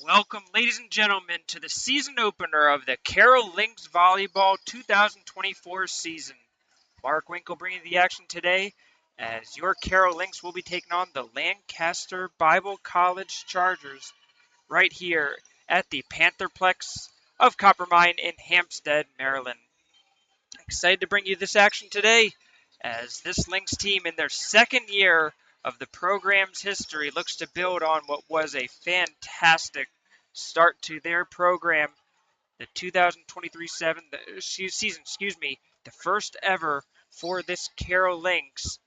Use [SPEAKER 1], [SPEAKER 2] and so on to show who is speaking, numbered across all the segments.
[SPEAKER 1] Welcome, ladies and gentlemen, to the season opener of the Carroll Lynx Volleyball 2024 season. Mark Winkle bringing the action today as your Carroll Lynx will be taking on the Lancaster Bible College Chargers right here at the Pantherplex of Coppermine in Hampstead, Maryland. Excited to bring you this action today as this Lynx team in their second year of the program's history looks to build on what was a fantastic start to their program, the 2023 season, the first ever for this Carroll Lynx,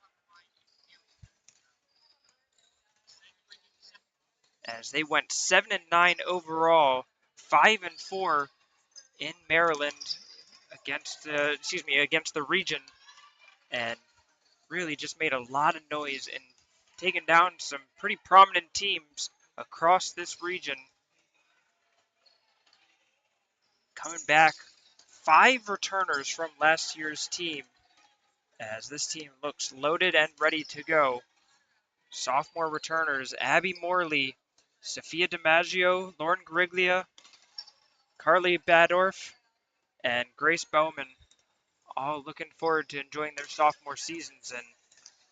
[SPEAKER 1] as they went 7-9 overall, 5-4 in Maryland against the region, and really just made a lot of noise and taken down some pretty prominent teams across this region. Coming back, 5 returners from last year's team, as this team looks loaded and ready to go. Sophomore returners Abby Morley, Sophia DiMaggio, Lauren Griglia, Carly Badorf, and Grace Bowman, all looking forward to enjoying their sophomore seasons. And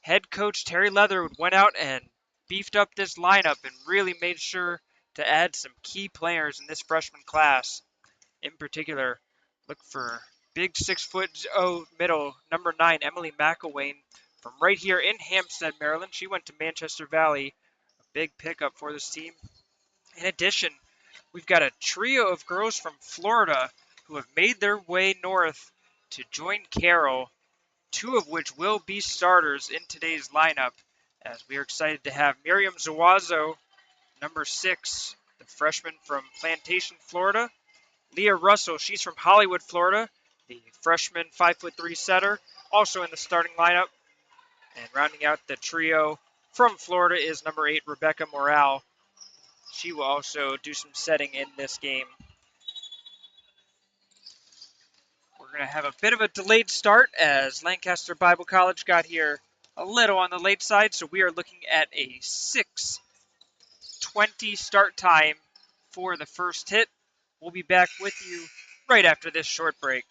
[SPEAKER 1] head coach Terry Leatherwood went out and beefed up this lineup and really made sure to add some key players in this freshman class. In particular, look for big 6'0" middle, number 9, Emily McElwain, from right here in Hampstead, Maryland. She went to Manchester Valley, a big pickup for this team. In addition, we've got a trio of girls from Florida who have made their way north to join Carroll, 2 of which will be starters in today's lineup, as we are excited to have Miriam Zawazo, number 6, the freshman from Plantation, Florida. Leah Russell, she's from Hollywood, Florida, the freshman 5'3" setter, also in the starting lineup. And rounding out the trio from Florida is number 8, Rebecca Morale. She will also do some setting in this game. We're going to have a bit of a delayed start as Lancaster Bible College got here a little on the late side, so we are looking at a 6:20 start time for the first hit. We'll be back with you right after this short break.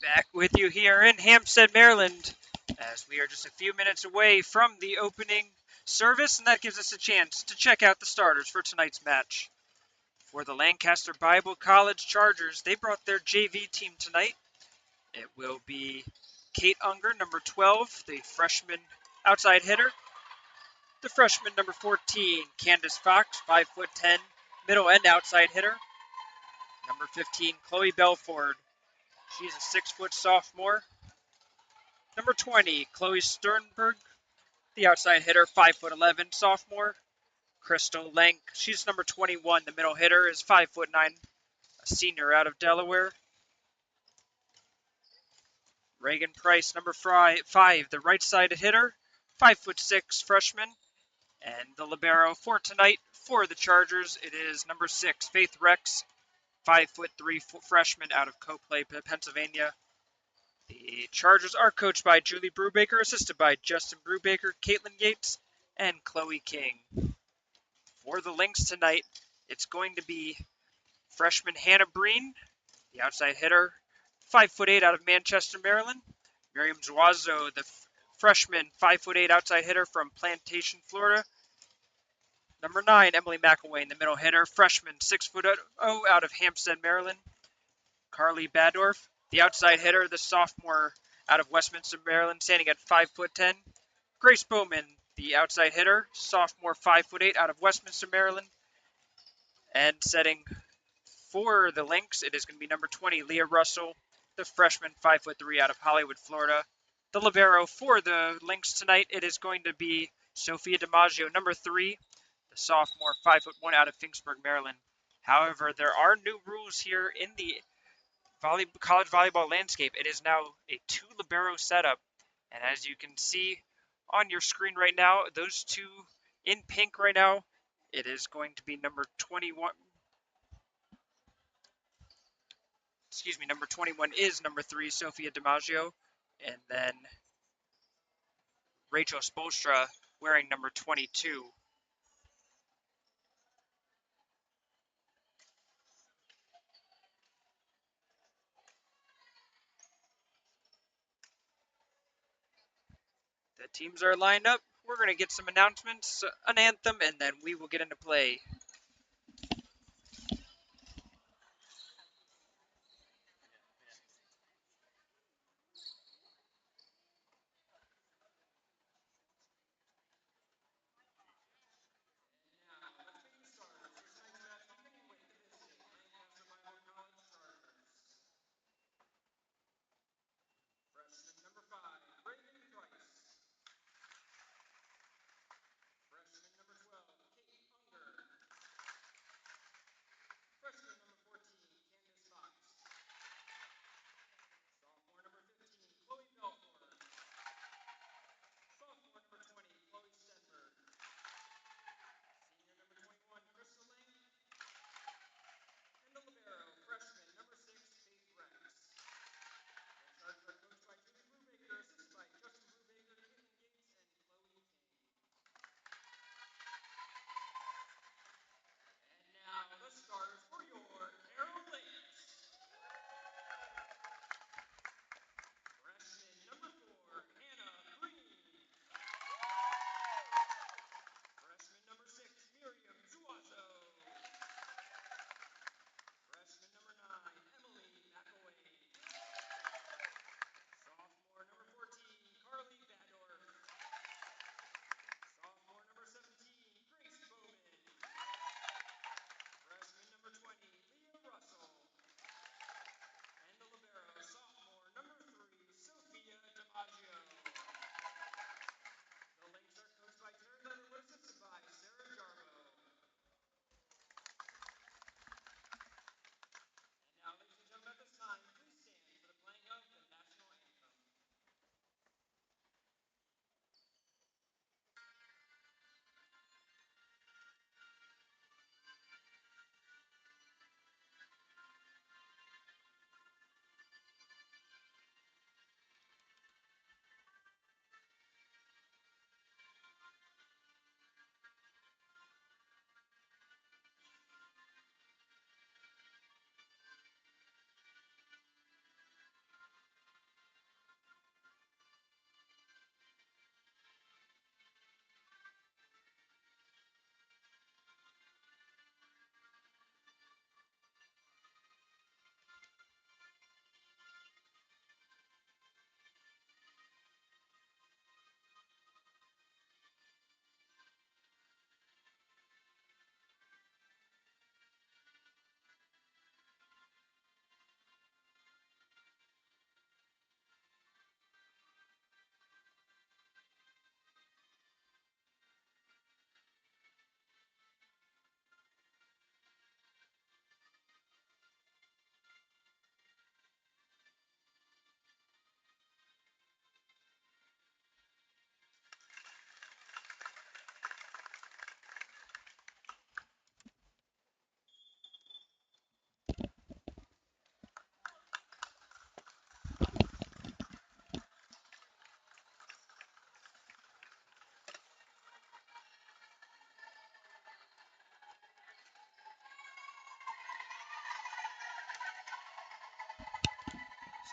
[SPEAKER 1] Back with you here in Hampstead, Maryland, as we are just a few minutes away from the opening service, and that gives us a chance to check out the starters for tonight's match. For the Lancaster Bible College Chargers, they brought their JV team tonight. It will be Kate Unger, number 12, the freshman outside hitter. The freshman, number 14, Candace Fox, 5'10", middle and outside hitter. Number 15, Chloe Belford. She's a 6-foot sophomore. Number 20, Chloe Sternberg, the outside hitter, 5'11", sophomore. Crystal Lenk, she's number 21. The middle hitter is 5'9", a senior out of Delaware. Reagan Price, number 5, the right-sided hitter, 5'6", freshman. And the libero for tonight for the Chargers, it is number 6, Faith Rex, 5'3", freshman out of Coplay, Pennsylvania. The Chargers are coached by Julie Brubaker, assisted by Justin Brubaker, Caitlin Yates, and Chloe King. For the Lynx tonight, it's going to be freshman Hannah Breen, the outside hitter, 5'8", out of Manchester, Maryland. Miriam Zuazo, the freshman, 5'8", outside hitter from Plantation, Florida. Number 9, Emily McElwain, the middle hitter, freshman, 6'0", out of Hampstead, Maryland. Carly Badorf, the outside hitter, the sophomore out of Westminster, Maryland, standing at 5'10". Grace Bowman, the outside hitter, sophomore, 5'8", out of Westminster, Maryland. And setting for the Lynx, it is going to be number 20, Leah Russell, the freshman, 5'3", out of Hollywood, Florida. The libero for the Lynx tonight, it is going to be Sophia DiMaggio, number 3, the sophomore, 5'1", out of Finksburg, Maryland. However, there are new rules here in the college volleyball landscape. It is now a 2 libero setup, and as you can see on your screen right now, those two in pink right now, it is going to be number 21. Excuse me, number 21 is number 3, Sophia DiMaggio, and then Rachel Spolstra wearing number 22. The teams are lined up. We're going to get some announcements, an anthem, and then we will get into play.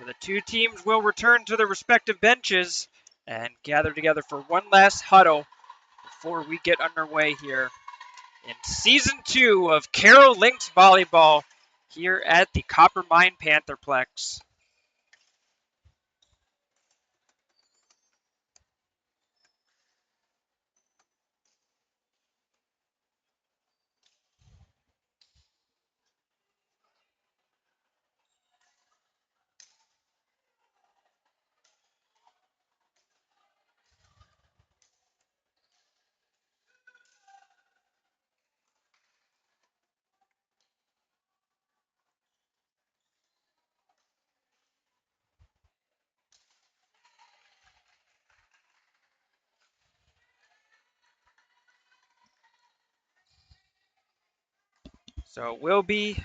[SPEAKER 1] So the two teams will return to their respective benches and gather together for one last huddle before we get underway here in Season 2 of Carroll Lynx Volleyball here at the Copper Mine Pantherplex. So it will be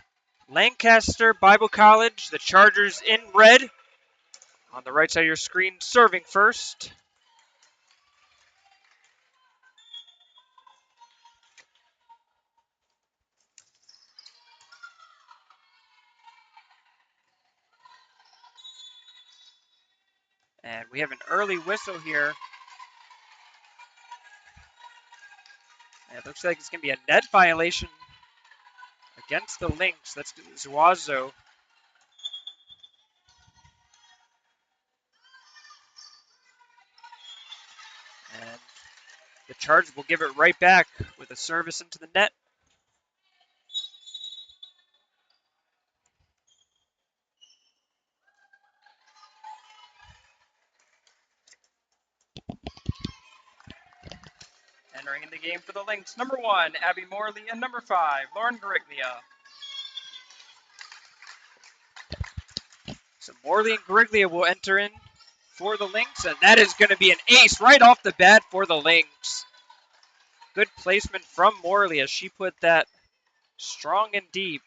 [SPEAKER 1] Lancaster Bible College, the Chargers in red. On the right side of your screen, serving first. And we have an early whistle here. It looks like it's going to be a net violation against the Lynx. That's Zuazo. And the Chargers will give it right back with a service into the net. Entering in the game for the Lynx, number 1, Abby Morley, and number 5, Lauren Gariglia. So Morley and Gariglia will enter in for the Lynx, and that is going to be an ace right off the bat for the Lynx. Good placement from Morley as she put that strong and deep.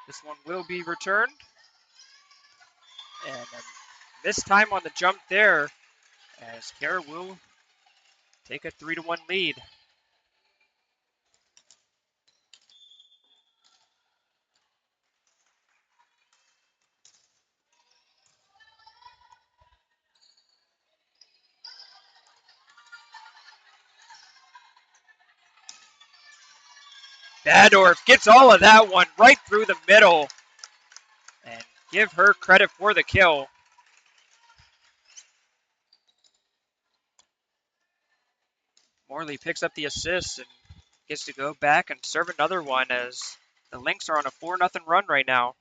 [SPEAKER 1] This one will be returned. And this time on the jump there, as Carroll will take a 3-1 lead. Badorf gets all of that one right through the middle. And give her credit for the kill. Morley picks up the assist and gets to go back and serve another one as the Lynx are on a 4-0 run right now.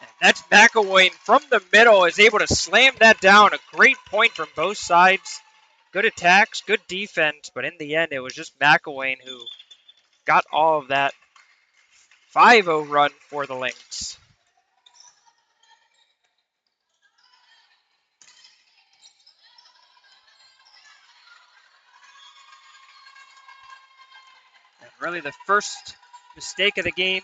[SPEAKER 1] And that's McElwain from the middle is able to slam that down. A great point from both sides. Good attacks, good defense, but in the end it was just McElwain who got all of that 5-0 run for the Lynx. And really the first mistake of the game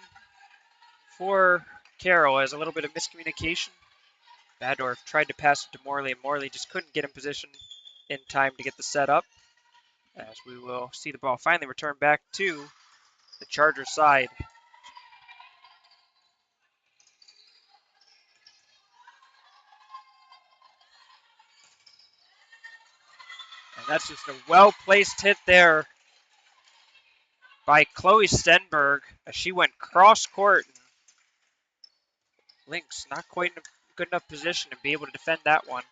[SPEAKER 1] for Carroll is a little bit of miscommunication. Badorf tried to pass it to Morley, and Morley just couldn't get in position in time to get the set up. As we will see the ball finally return back to the Chargers side. And that's just a well-placed hit there by Chloe Stenberg as she went cross-court. Lynx not quite in a good enough position to be able to defend that one.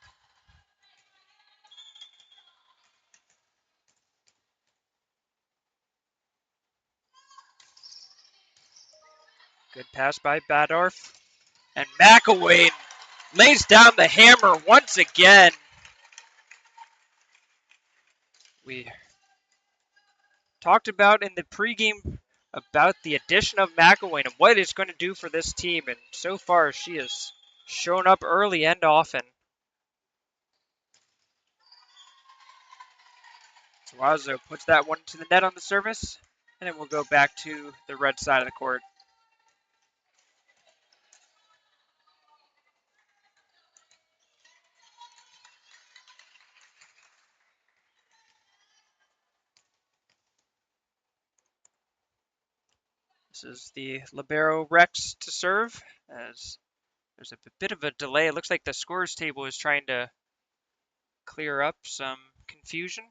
[SPEAKER 1] Good pass by Badorf. And McElwain lays down the hammer once again. We talked about in the pregame about the addition of McElwain and what it's going to do for this team, and so far she has shown up early and often. Suazo puts that one to the net on the service, and then we'll go back to the red side of the court. This is the libero Rex to serve, as there's a bit of a delay. It looks like the scores table is trying to clear up some confusion.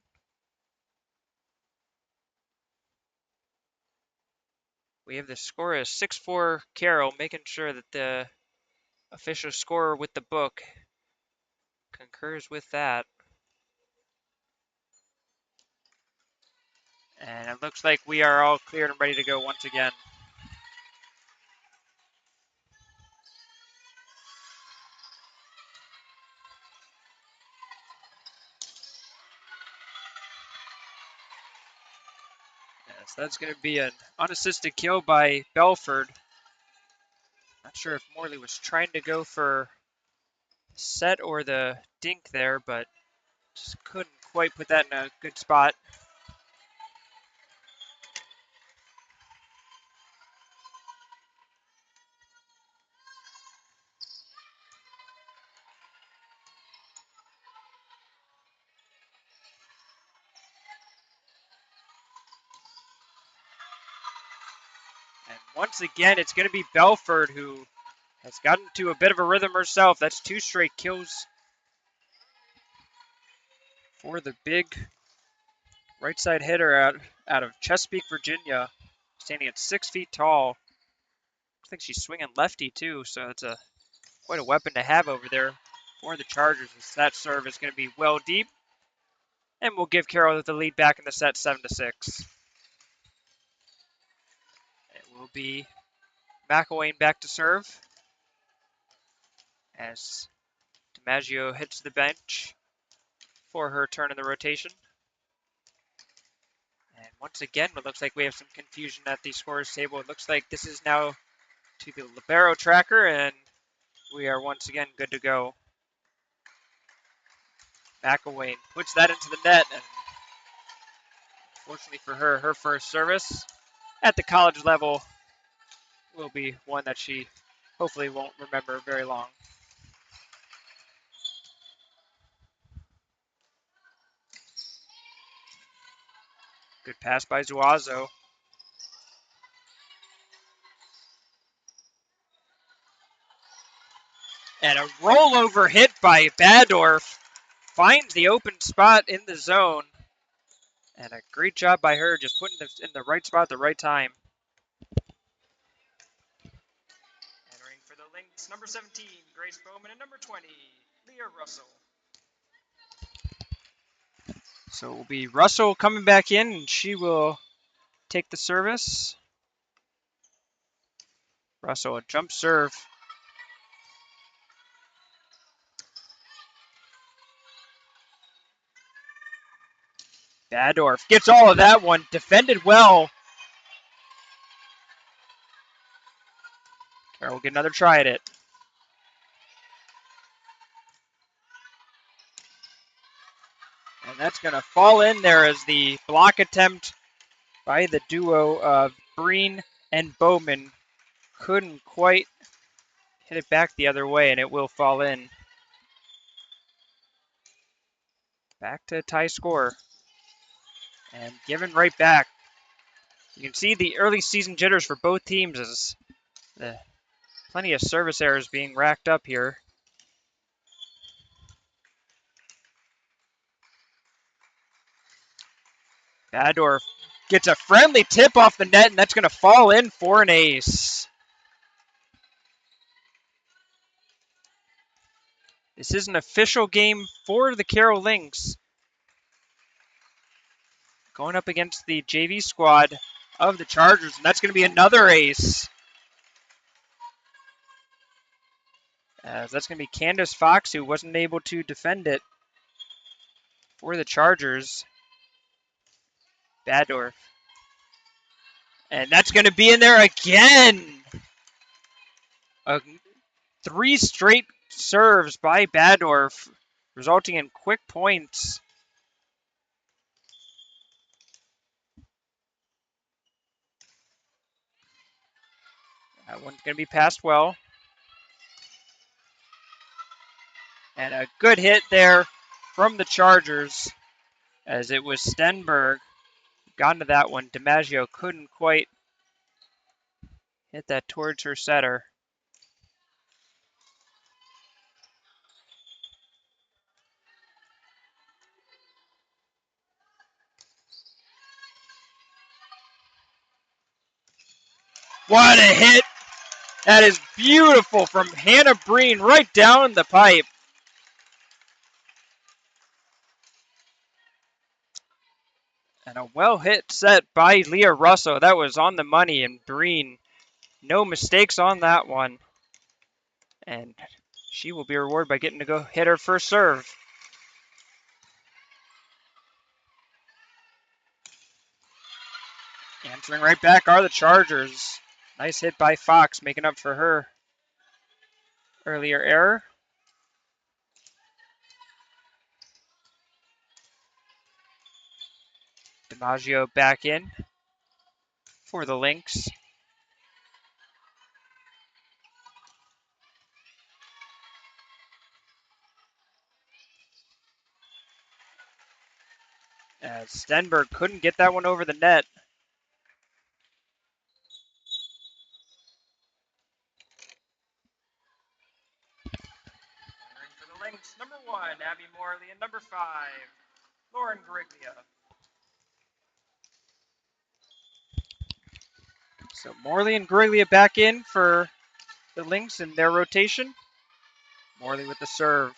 [SPEAKER 1] We have the score as 6-4 Carroll, making sure that the official scorer with the book concurs with that. And it looks like we are all cleared and ready to go once again. Yes, that's going to be an unassisted kill by Belford. Not sure if Morley was trying to go for set or the dink there, but just couldn't quite put that in a good spot. And once again, it's going to be Belford who has gotten to a bit of a rhythm herself. That's 2 straight kills for the big right side hitter out of Chesapeake, Virginia, standing at 6 feet tall. I think she's swinging lefty too, so it's quite a weapon to have over there for the Chargers. That serve is going to be well deep, and we'll give Carroll the lead back in the set, 7-6. It will be McElwain back to serve as DiMaggio hits the bench for her turn in the rotation. And once again, it looks like we have some confusion at the scorers table. It looks like this is now to the libero tracker, and we are once again good to go. McElwain puts that into the net, and fortunately for her, her first service at the college level will be one that she hopefully won't remember very long. Good pass by Zuazo. And a rollover hit by Badorf finds the open spot in the zone. And a great job by her just putting this in the right spot at the right time. Entering for the Lynx, number 17, Grace Bowman, and number 20, Leah Russell. So it will be Russell coming back in, and she will take the service. Russell, a jump serve. Badorf gets all of that one, defended well. Carroll will get another try at it. And that's going to fall in there as the block attempt by the duo of Breen and Bowman couldn't quite hit it back the other way, and it will fall in. Back to a tie score. And given right back. You can see the early season jitters for both teams as plenty of service errors being racked up here. Badorf gets a friendly tip off the net, and that's going to fall in for an ace. This is an official game for the Carroll Lynx, going up against the JV squad of the Chargers, and that's going to be another ace. As that's going to be Candace Fox, who wasn't able to defend it for the Chargers. Badorf. And that's going to be in there again. 3 straight serves by Badorf, resulting in quick points. That one's going to be passed well. And a good hit there from the Chargers, as it was Stenberg. Got into that one. DiMaggio couldn't quite hit that towards her setter. What a hit! That is beautiful from Hannah Breen right down the pipe. And a well hit set by Leah Russo. That was on the money, and Breen, no mistakes on that one. And she will be rewarded by getting to go hit her first serve. Answering right back are the Chargers. Nice hit by Fox, making up for her earlier error. DiMaggio back in for the Lynx. As Stenberg couldn't get that one over the net. For the Lynx, number 1, Abby Morley, and number 5, Lauren Griglia. So Morley and Griglia back in for the Lynx in their rotation. Morley with the serve.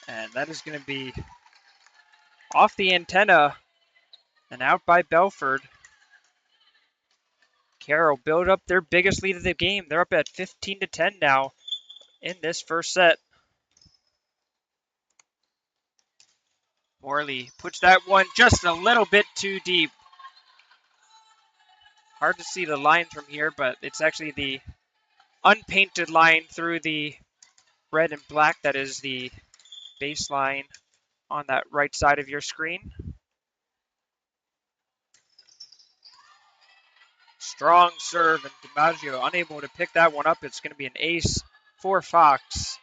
[SPEAKER 1] And that is going to be off the antenna and out by Belford. Carroll build up their biggest lead of the game. They're up at 15-10 now in this first set. Morley puts that one just a little bit too deep. Hard to see the line from here, but it's actually the unpainted line through the red and black that is the baseline on that right side of your screen. Strong serve, and DiMaggio unable to pick that one up. It's going to be an ace for Fox.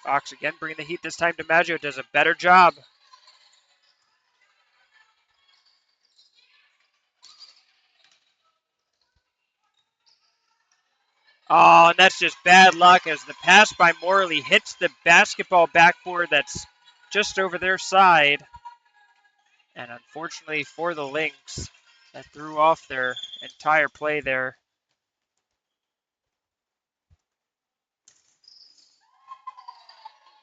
[SPEAKER 1] Fox again bringing the heat. This time DiMaggio does a better job. Oh, and that's just bad luck as the pass by Morley hits the basketball backboard that's just over their side. And unfortunately for the Lynx, that threw off their entire play there.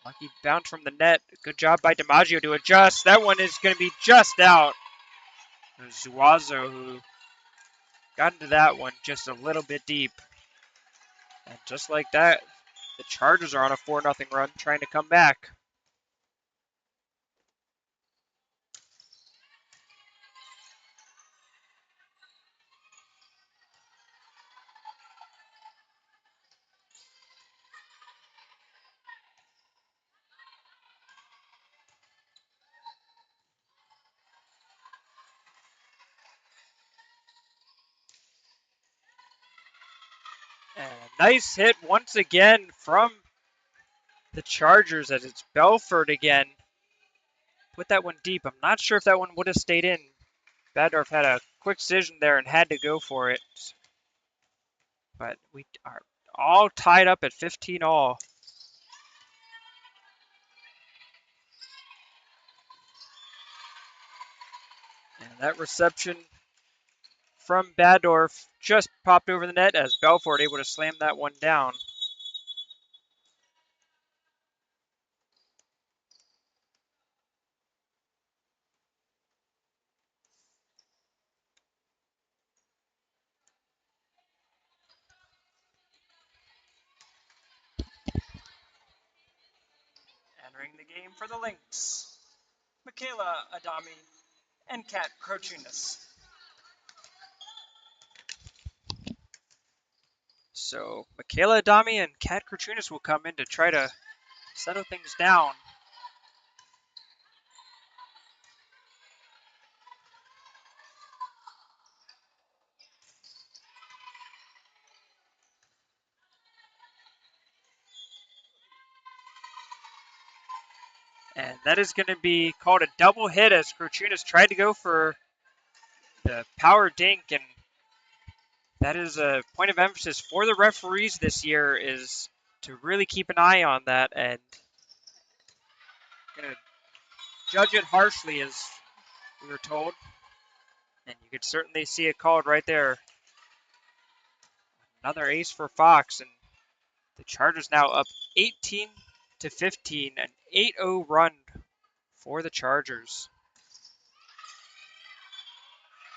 [SPEAKER 1] Lucky bounce from the net. Good job by DiMaggio to adjust. That one is going to be just out. Zuazo who got into that one just a little bit deep. And just like that, the Chargers are on a 4-0 run trying to come back. And a nice hit once again from the Chargers as it's Belford again. Put that one deep. I'm not sure if that one would have stayed in. Badorf had a quick decision there and had to go for it. But we are all tied up at 15 all. And that reception from Badorf just popped over the net as Belford able to slam that one down. the game for the Lynx, Michaela Adami and Kat Krochunas. So Michaela Adami and Kat Krochunas will come in to try to settle things down. And that is going to be called a double hit as Krochunas tried to go for the power dink, and that is a point of emphasis for the referees this year, is to really keep an eye on that and going to judge it harshly, as we were told. And you could certainly see it called right there. Another ace for Fox, and the Chargers now up 18-15, an 8-0 run for the Chargers.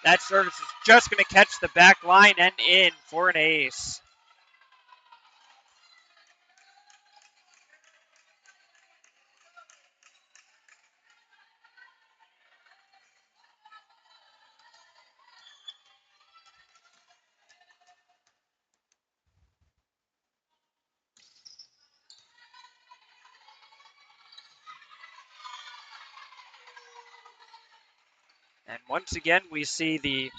[SPEAKER 1] That service is just going to catch the back line and in for an ace. And once again, we see the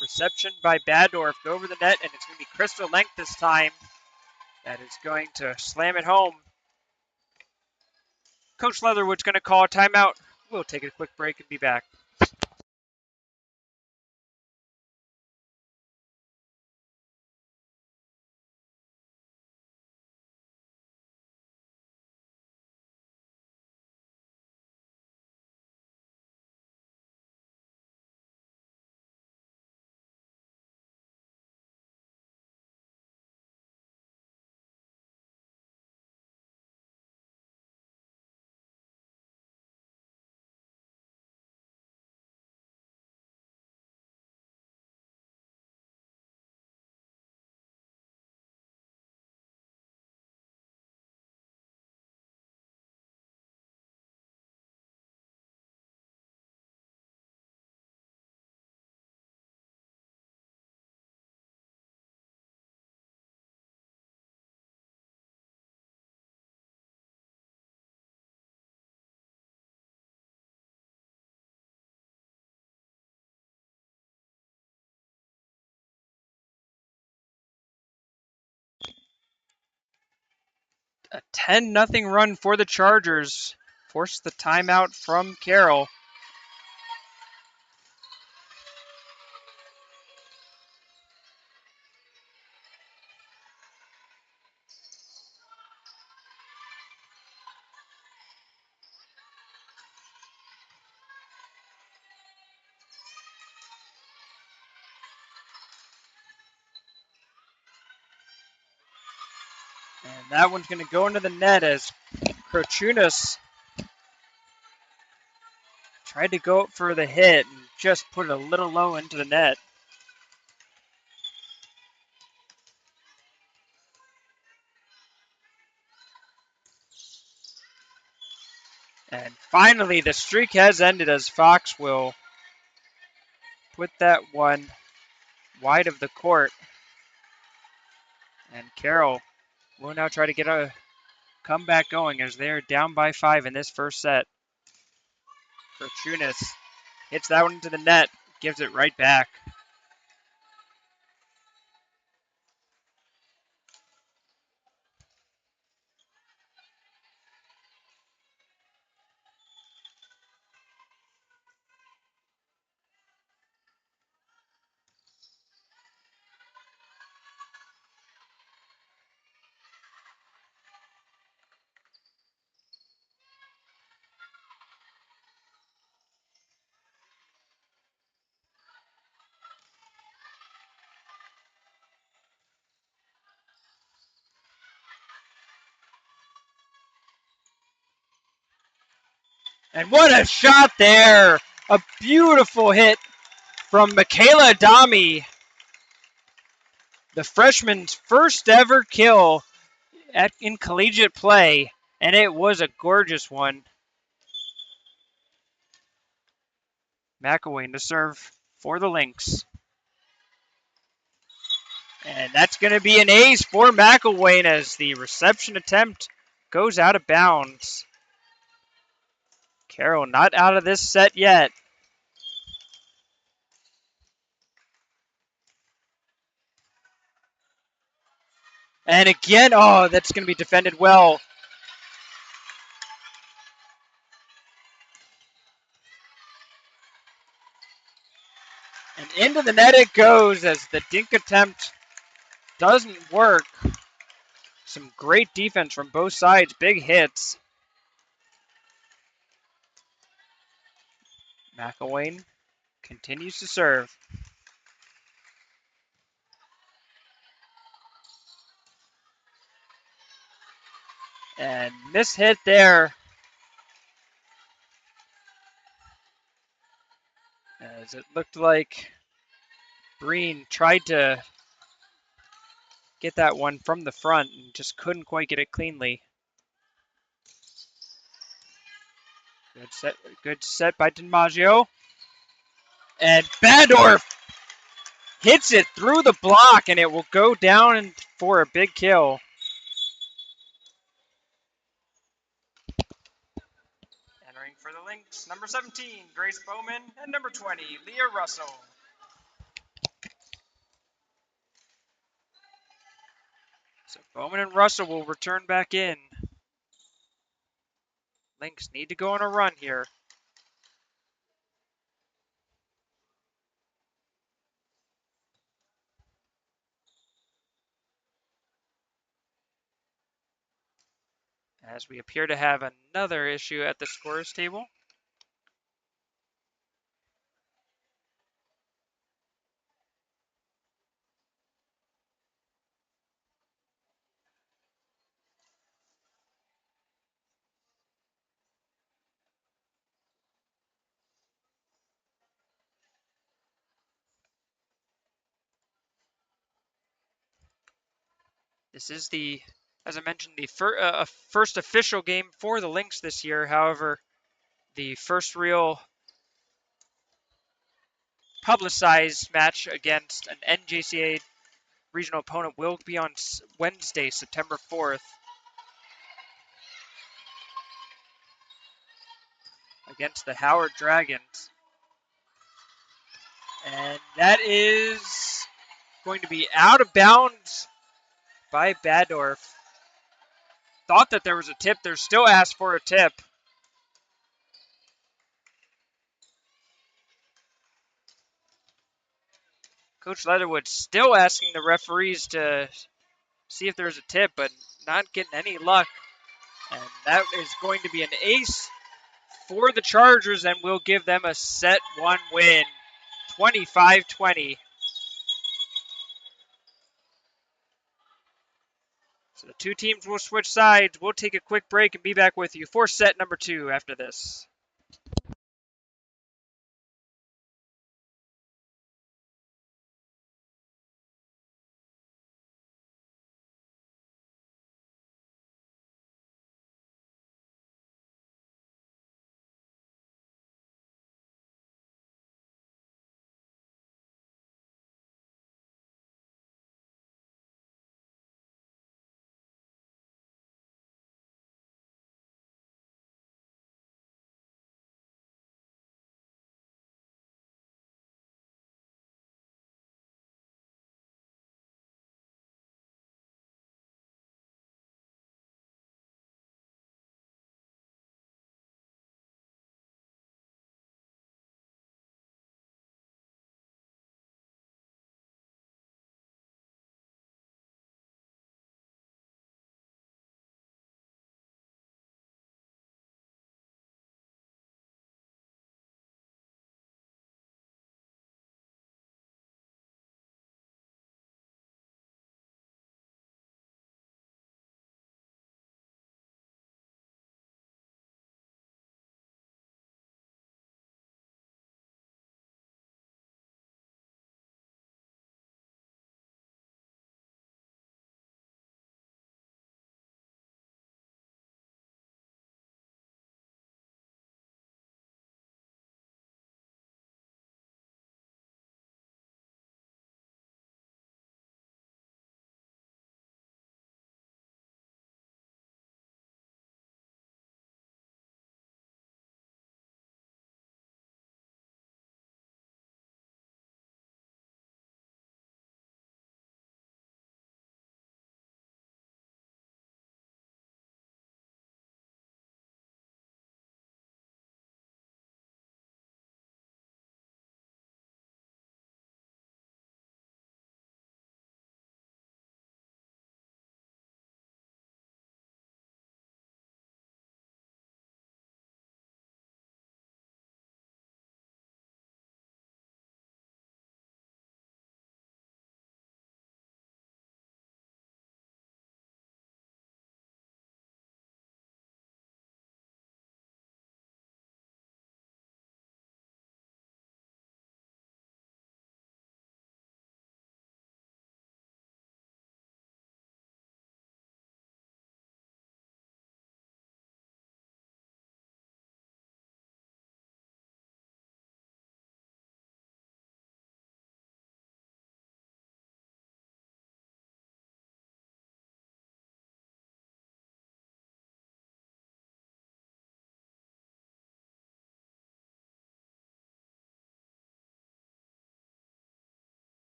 [SPEAKER 1] reception by Badorf go over the net, and it's going to be Crystal Lenk this time that is going to slam it home. Coach Leatherwood's going to call a timeout. We'll take a quick break and be back. A 10-0 run for the Chargers. Forced the timeout from Carroll. And that one's going to go into the net as Krochunas tried to go up for the hit and just put it a little low into the net. And finally, the streak has ended as Fox will put that one wide of the court. And Carroll will now try to get a comeback going as they're down by 5 in this first set. Krochunas hits that one into the net, gives it right back. And what a shot there! A beautiful hit from Michaela Adami. The freshman's first ever kill in collegiate play. And it was a gorgeous one. McElwain to serve for the Lynx. And that's going to be an ace for McElwain as the reception attempt goes out of bounds. Carroll not out of this set yet. And again, oh, that's going to be defended well. And into the net it goes as the dink attempt doesn't work. Some great defense from both sides, big hits. McElwain continues to serve. And mishit there. As it looked like Breen tried to get that one from the front and just couldn't quite get it cleanly. Good set by DiMaggio. And Bandorf hits it through the block, and it will go down for a big kill. Entering for the Lynx, number 17, Grace Bowman, and number 20, Leah Russell. So Bowman and Russell will return back in. Lynx need to go on a run here. As we appear to have another issue at the scorers table. This is as I mentioned, the first official game for the Lynx this year. However, the first real publicized match against an NJCA regional opponent will be on Wednesday, September 4th, against the Howard Dragons. And that is going to be out of bounds by Badorf. Thought that there was a tip. They're still asked for a tip. Coach Leatherwood still asking the referees to see if there's a tip, but not getting any luck. And that is going to be an ace for the Chargers and will give them a set one win, 25-20. So the two teams will switch sides. We'll take a quick break and be back with you for set number 2 after this.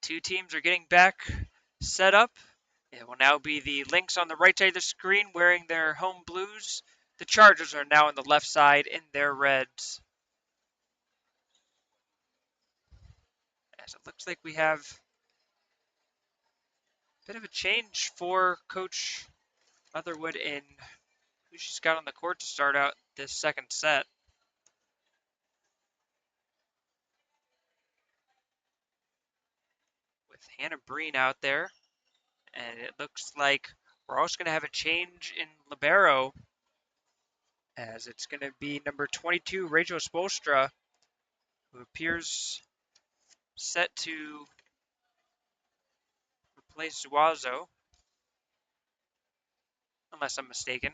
[SPEAKER 1] Two teams are getting back set up. It will now be the Lynx on the right side of the screen wearing their home blues. The Chargers are now on the left side in their reds. As it looks like we have a bit of a change for Coach Otherwood in who she's got on the court to start out this second set. With Hannah Breen out there. And it looks like we're also going to have a change in libero, as it's going to be number 22, Rachel Spolstra, who appears set to replace Zuazo, unless I'm mistaken.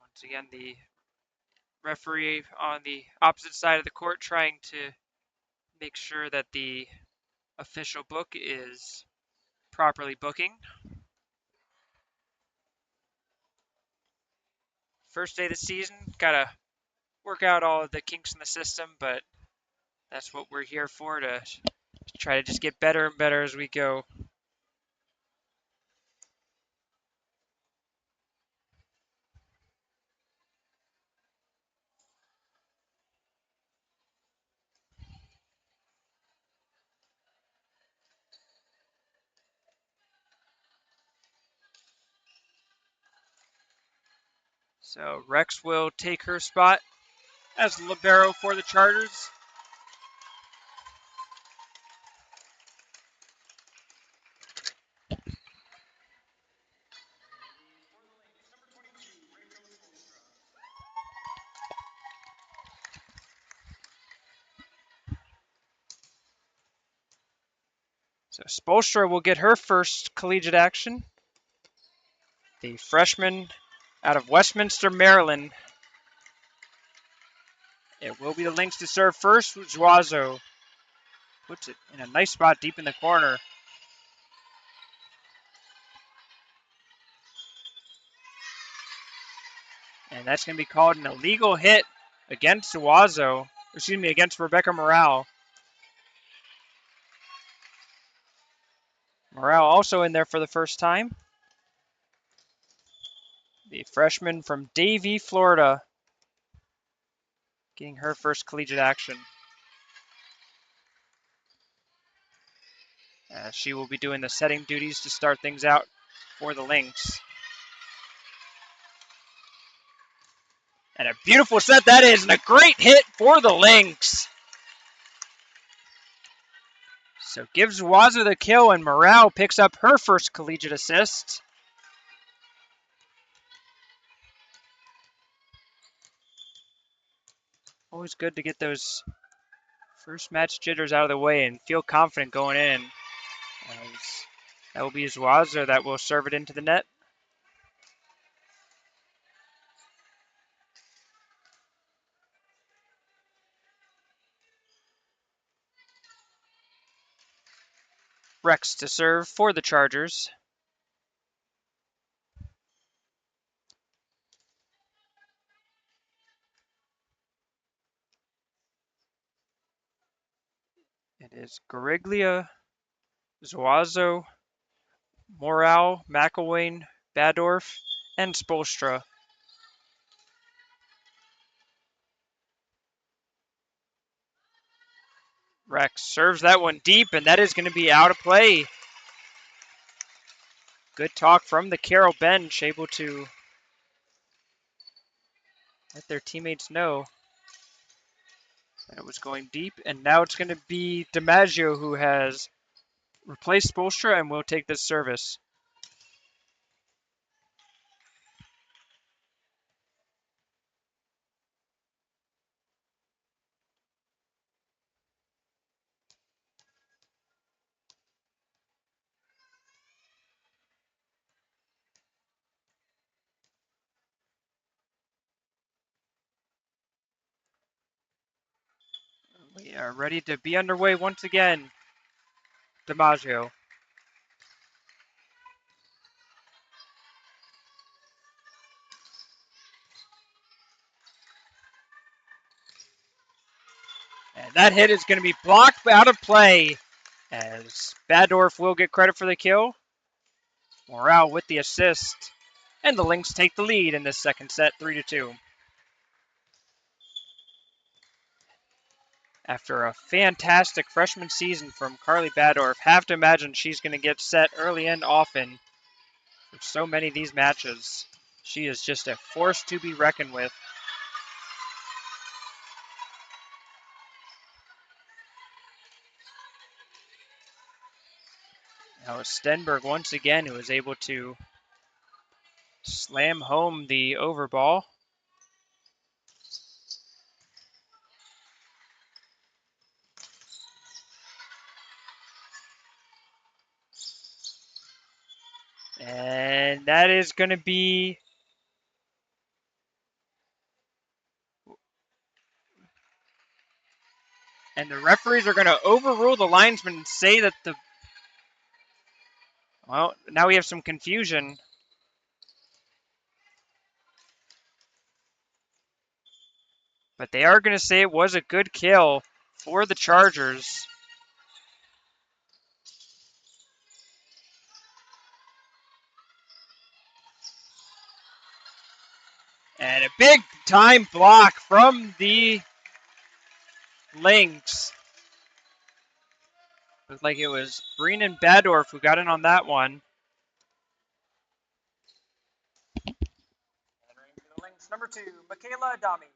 [SPEAKER 1] Once again, the referee on the opposite side of the court trying to make sure that the official book is properly booking. First day of the season, gotta work out all of the kinks in the system, but that's what we're here for, to try to just get better and better as we go. So Rex will take her spot as libero for the Chargers. So Spolstra will get her first collegiate action. The freshman out of Westminster, Maryland. It will be the Lynx to serve first. Zuazo puts it in a nice spot deep in the corner. And that's going to be called an illegal hit against Zuazo. Excuse me, against Rebecca Morale. Morale also in there for the first time. The freshman from Davie, Florida, getting her first collegiate action. She will be doing the setting duties to start things out for the Lynx. And a beautiful set that is, and a great hit for the Lynx. So gives Zuazo the kill, and Morale picks up her first collegiate assist. Always good to get those first match jitters out of the way and feel confident going in. As that will be Zuazo that will serve it into the net. Rex to serve for the Chargers. It is Gariglia, Zuazo, Morale, McElwain, Badorf, and Spolstra. Rex serves that one deep, and that is going to be out of play. Good talk from the Carroll bench, able to let their teammates know that it was going deep. And now it's going to be DiMaggio who has replaced Spolstra and will take this service. We are ready to be underway once again. DiMaggio. And that hit is going to be blocked out of play as Badorf will get credit for the kill. Morale with the assist. And the Lynx take the lead in this second set, 3-2. After a fantastic freshman season from Carly Badorf, have to imagine she's going to get set early and often for so many of these matches. She is just a force to be reckoned with. Now it's Stenberg once again who is able to slam home the overball. And that is going to be... And the referees are going to overrule the linesman and say that the... Well, now we have some confusion. But they are going to say it was a good kill for the Chargers. And a big time block from the Lynx. Looked like it was Breen and Badorf who got in on that one. Entering for the Lynx, number 2, Michaela Adami.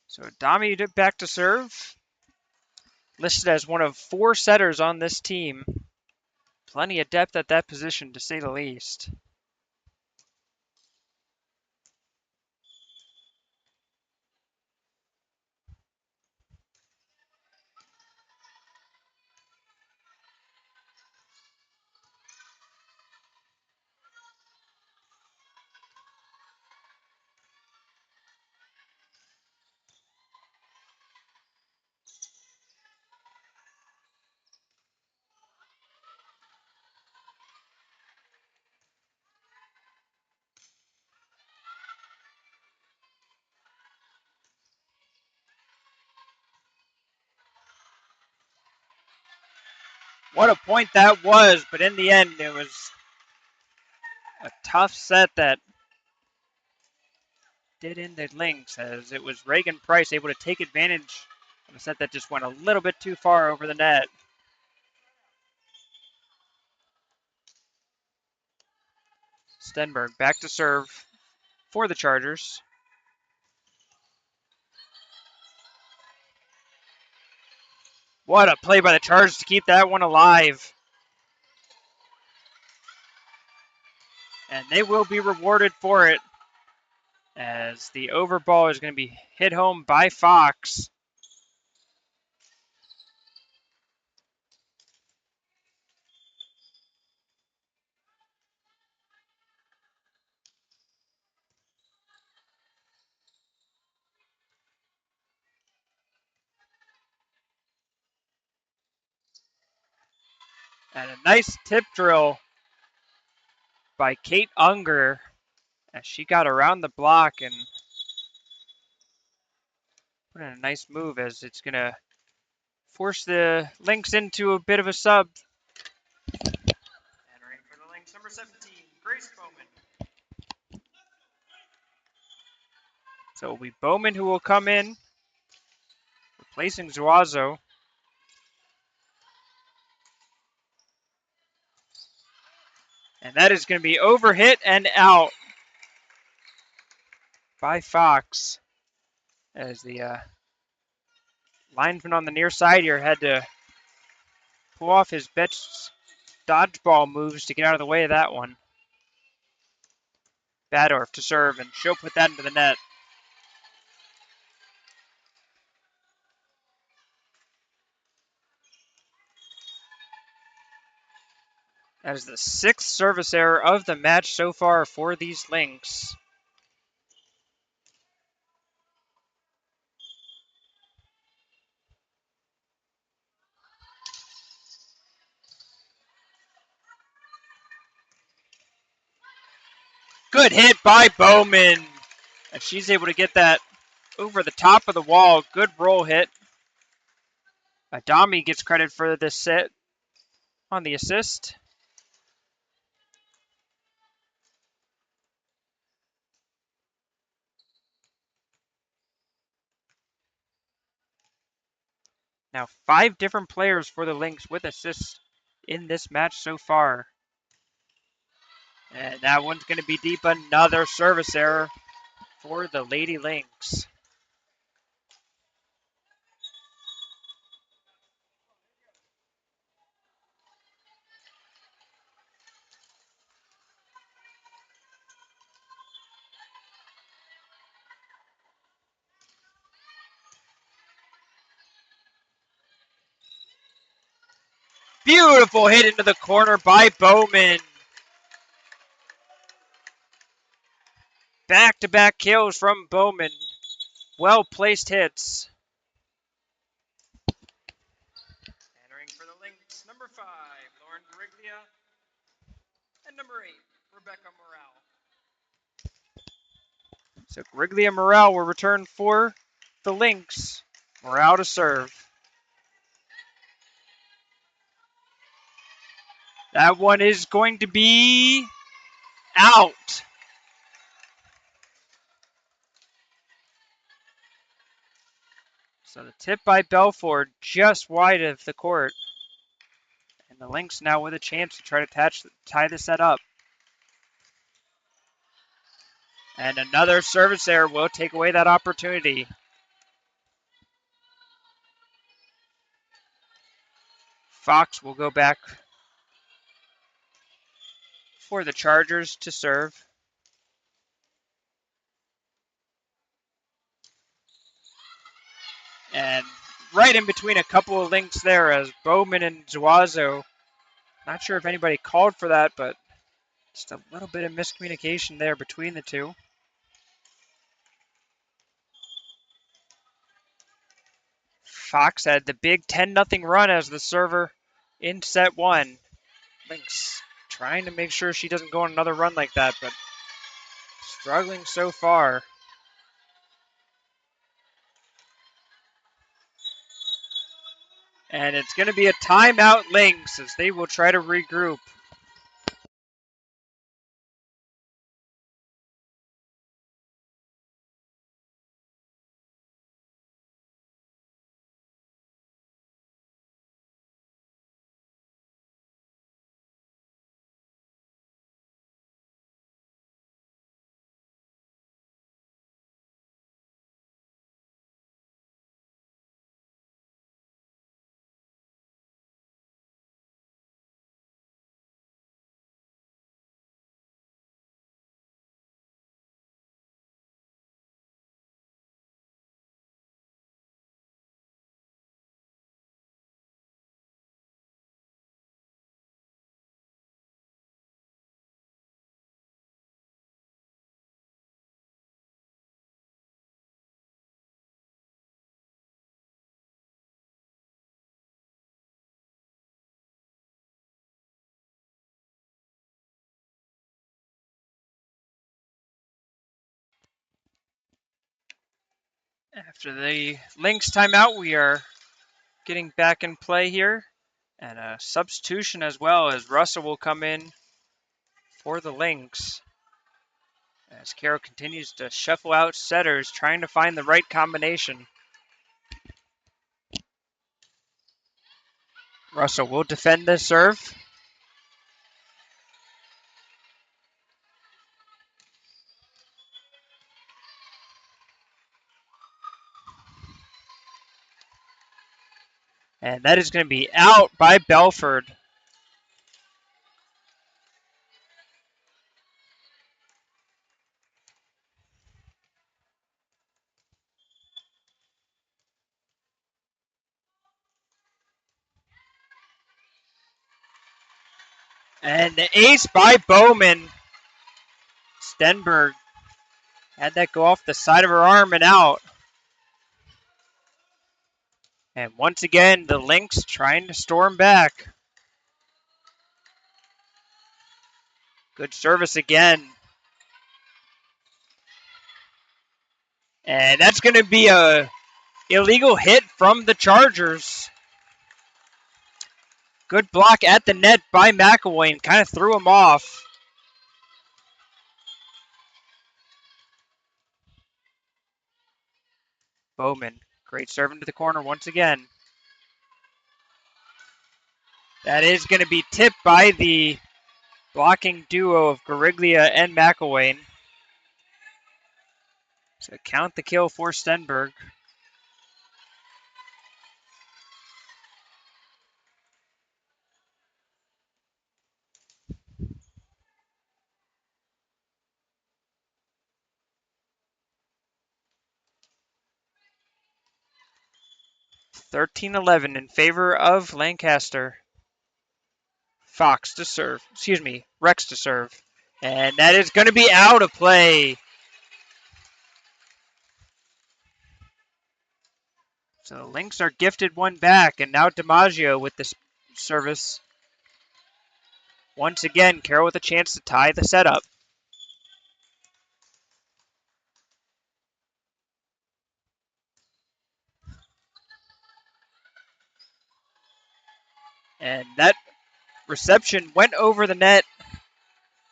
[SPEAKER 1] So Adami back to serve. Listed as one of 4 setters on this team. Plenty of depth at that position, to say the least. What a point that was, but in the end, it was a tough set that did end the Lynx, as it was Reagan Price able to take advantage of a set that just went a little bit too far over the net. Stenberg back to serve for the Chargers. What a play by the Chargers to keep that one alive. And they will be rewarded for it, as the overball is going to be hit home by Fox. And a nice tip drill by Kate Unger as she got around the block and put in a nice move, as it's going to force the Lynx into a bit of a sub. Entering for the Lynx, number 17, Grace Bowman. So it will be Bowman who will come in, replacing Zuazo. And that is going to be overhit and out by Fox, as the linesman on the near side here had to pull off his best dodgeball moves to get out of the way of that one. Badorf to serve, and she'll put that into the net. That is the 6th service error of the match so far for these Lynx. Good hit by Bowman. And she's able to get that over the top of the wall. Good roll hit. Adami gets credit for this set on the assist. Now 5 different players for the Lynx with assists in this match so far. And that one's going to be deep. Another service error for the Lady Lynx. Beautiful hit into the corner by Bowman. Back-to-back kills from Bowman. Well-placed hits. Entering for the Lynx, number 5, Lauren Griglia, and number 8, Rebecca Morale. So Griglia Morale will return for the Lynx. Morale to serve. That one is going to be out. So the tip by Belford just wide of the court. And the Lynx now with a chance to try to tie the set up. And another service error will take away that opportunity. Fox will go back for the Chargers to serve. And right in between a couple of Lynx there as Bowman and Zuazo. Not sure if anybody called for that, but just a little bit of miscommunication there between the two. Fox had the big 10-0 run as the server in set 1. Lynx trying to make sure she doesn't go on another run like that, but struggling so far. And it's going to be a timeout Lynx as they will try to regroup. After the Lynx timeout, we are getting back in play here. And a substitution as well as Russell will come in for the Lynx. As Carroll continues to shuffle out setters, trying to find the right combination. Russell will defend this serve. And that is going to be out by Belford. And the ace by Bowman. Stenberg had that go off the side of her arm and out. And once again, the Lynx trying to storm back. Good service again. And that's going to be a illegal hit from the Chargers. Good block at the net by McElwain. Kind of threw him off. Bowman. Great serve into the corner once again. That is going to be tipped by the blocking duo of Gariglia and McElwain. So count the kill for Stenberg. (13-11) in favor of Lancaster. Fox to serve. Excuse me, Rex to serve. And that is going to be out of play. So the Lynx are gifted one back, and now DiMaggio with this service. Once again, Carroll with a chance to tie the setup. And that reception went over the net.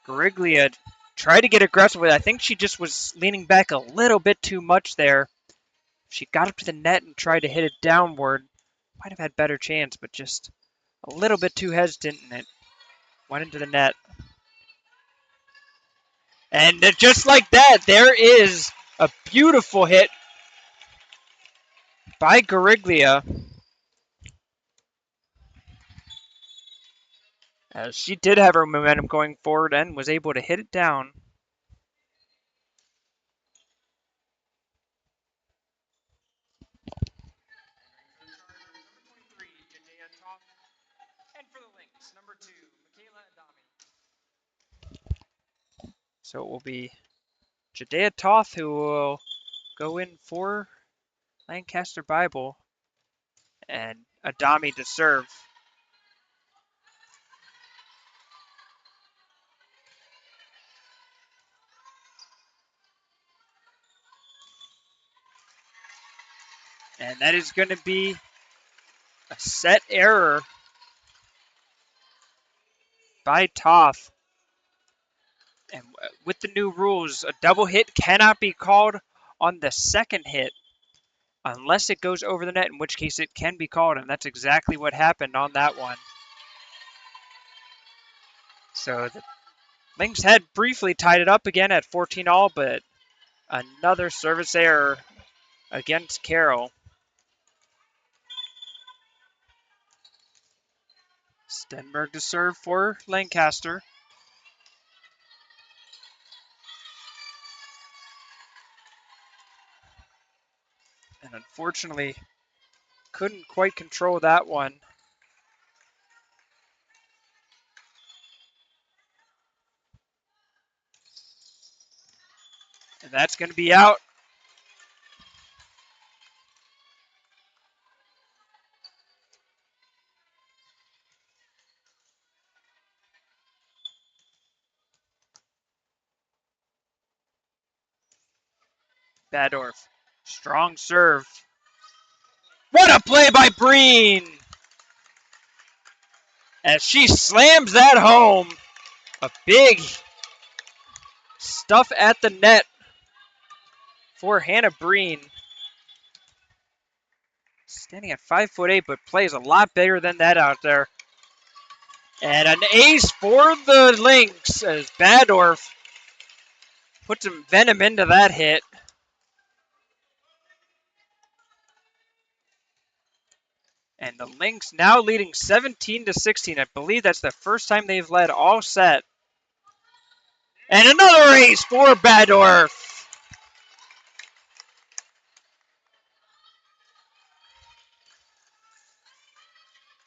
[SPEAKER 1] Gariglia tried to get aggressive with it. I think she just was leaning back a little bit too much there. She got up to the net and tried to hit it downward. Might have had better chance, but just a little bit too hesitant, and it went into the net. And just like that, there is a beautiful hit by Gariglia. As she did have her momentum going forward and was able to hit it down. So it will be Jadea Toth who will go in for Lancaster Bible, and Adami to serve. And that is going to be a set error by Toth. And with the new rules, a double hit cannot be called on the second hit unless it goes over the net, in which case it can be called, and that's exactly what happened on that one. So the Lynx had briefly tied it up again at 14-all, but another service error against Carroll. Stenberg to serve for Lancaster. And unfortunately, couldn't quite control that one. And that's going to be out. Badorf. Strong serve. What a play by Breen! As she slams that home. A big stuff at the net for Hannah Breen. Standing at 5'8", but plays a lot bigger than that out there. And an ace for the Lynx as Badorf put some venom into that hit. And the Lynx now leading 17-16. I believe that's the first time they've led all set. And another ace for Badorf.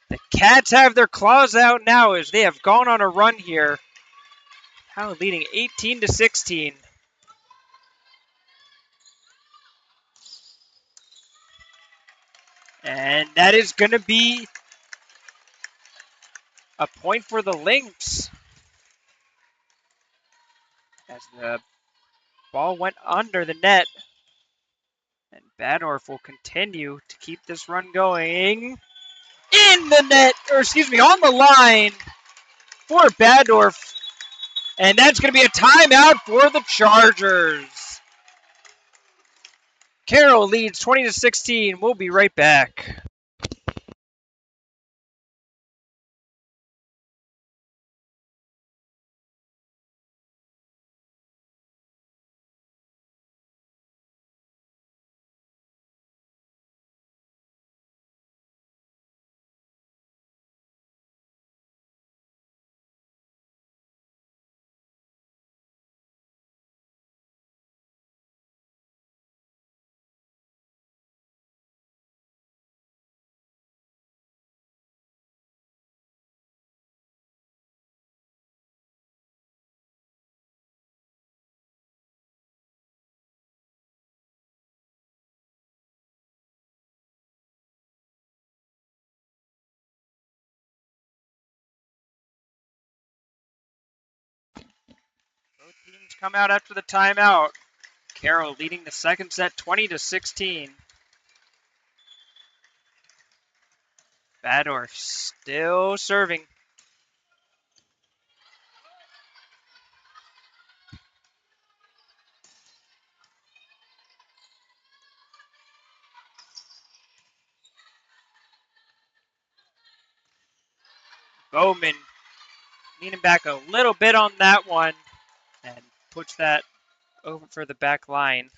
[SPEAKER 1] The Cats have their claws out now as they have gone on a run here. Now leading 18-16. And that is going to be a point for the Lynx. As the ball went under the net. Badorf will continue to keep this run going. In the net, or excuse me, on the line for Badorf. And that's going to be a timeout for the Chargers. Carroll leads 20-16. We'll be right back. Both teams come out after the timeout. Carroll leading the second set 20-16. Badorf still serving. Bowman leaning back a little bit on that one and puts that over for the back line.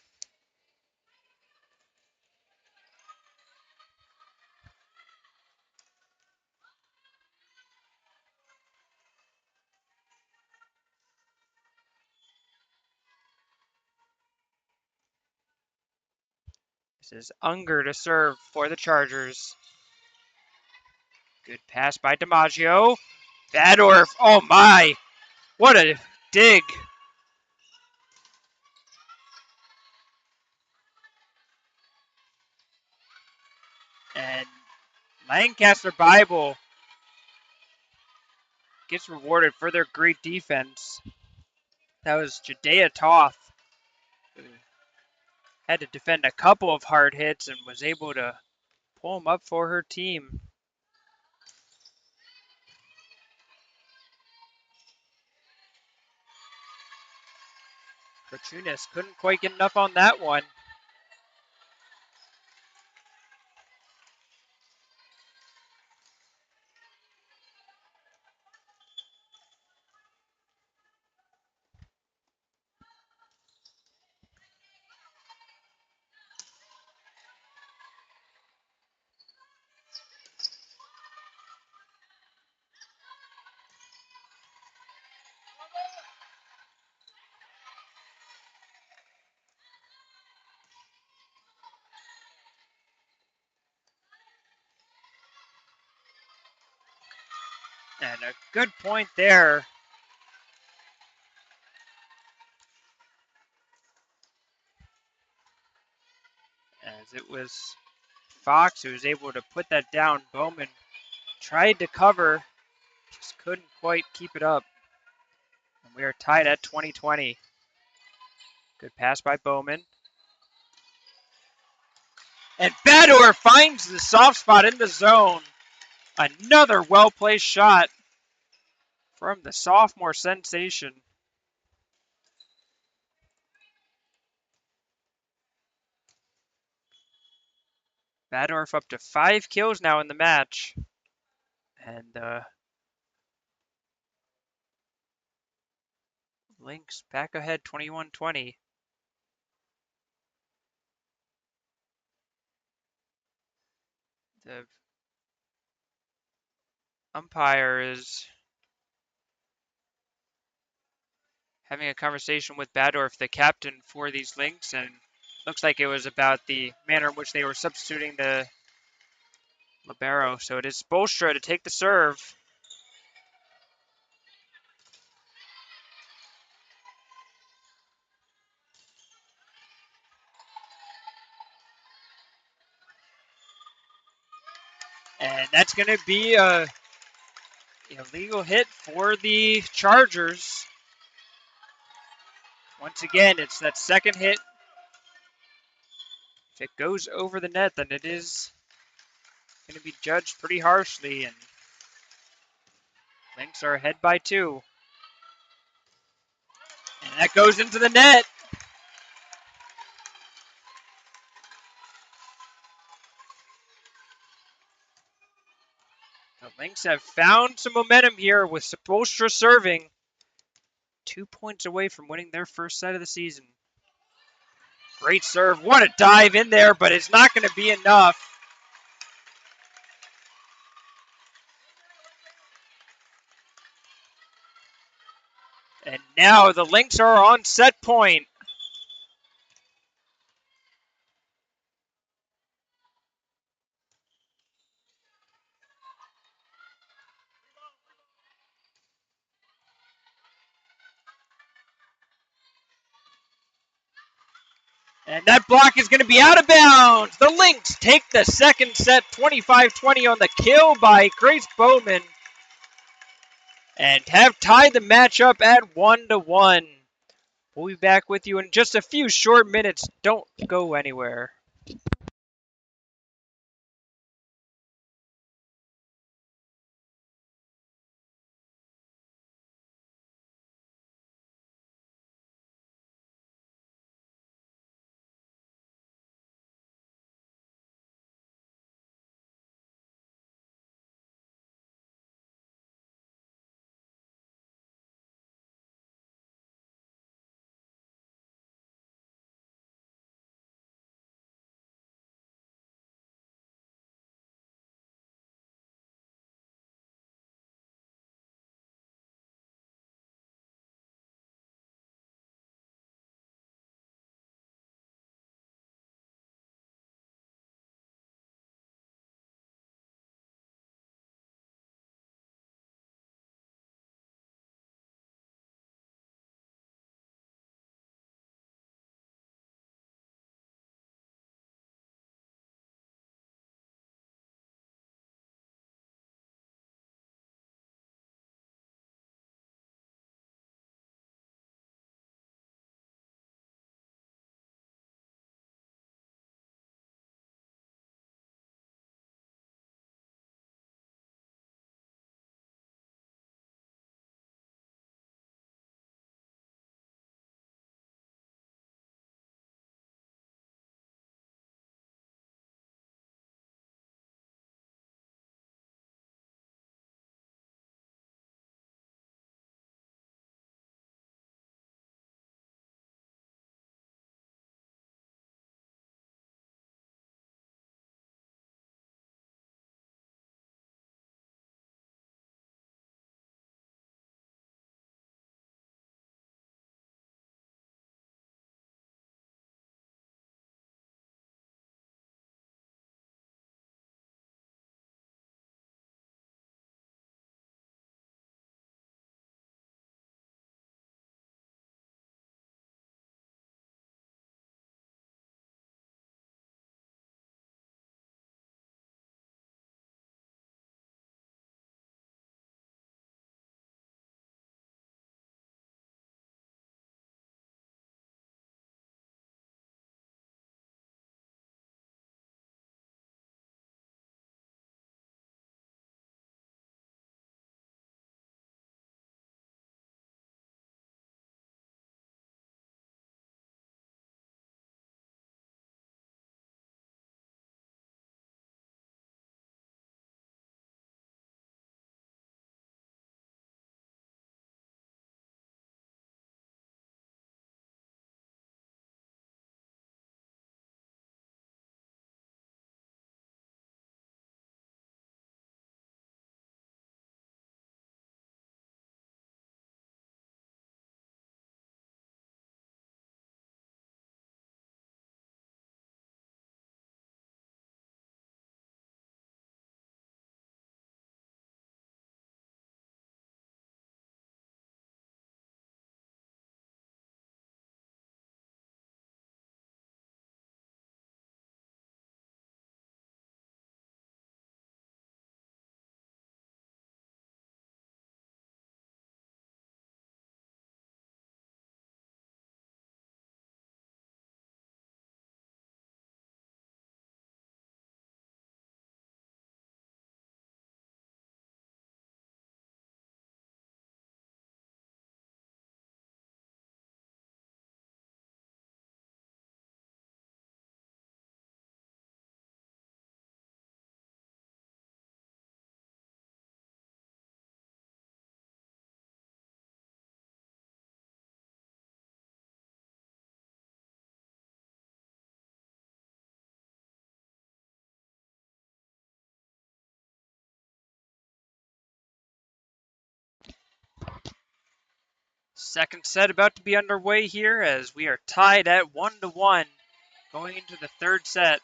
[SPEAKER 1] This is Unger to serve for the Chargers. Good pass by DiMaggio. Badorf, oh my, what a dig. And Lancaster Bible gets rewarded for their great defense. That was Jadea Toth, who had to defend a couple of hard hits and was able to pull them up for her team. Petrunas couldn't quite get enough on that one. And a good point there. As it was Fox who was able to put that down. Bowman tried to cover, just couldn't quite keep it up. And we are tied at 20-20. Good pass by Bowman. And Badorf finds the soft spot in the zone. Another well-placed shot from the sophomore sensation. Badorf up to 5 kills now in the match. And Lynx back ahead 21-20. The umpire is having a conversation with Badorf, the captain for these Lynx, and looks like it was about the manner in which they were substituting the libero. So it is Bolstra to take the serve. And that's going to be a illegal hit for the Chargers. Once again, it's that second hit If it goes over the net, then it is going to be judged pretty harshly, and Lynx are ahead by 2. And that goes into the net. The Lynx have found some momentum here with Sapolstra serving. 2 points away from winning their first set of the season. Great serve. What a dive in there, but it's not going to be enough. And now the Lynx are on set point. And that block is going to be out of bounds. The Lynx take the second set 25-20 on the kill by Grace Bowman and have tied the matchup at 1-1. We'll be back with you in just a few short minutes. Don't go anywhere. Second set about to be underway here as we are tied at 1-1 going into the third set.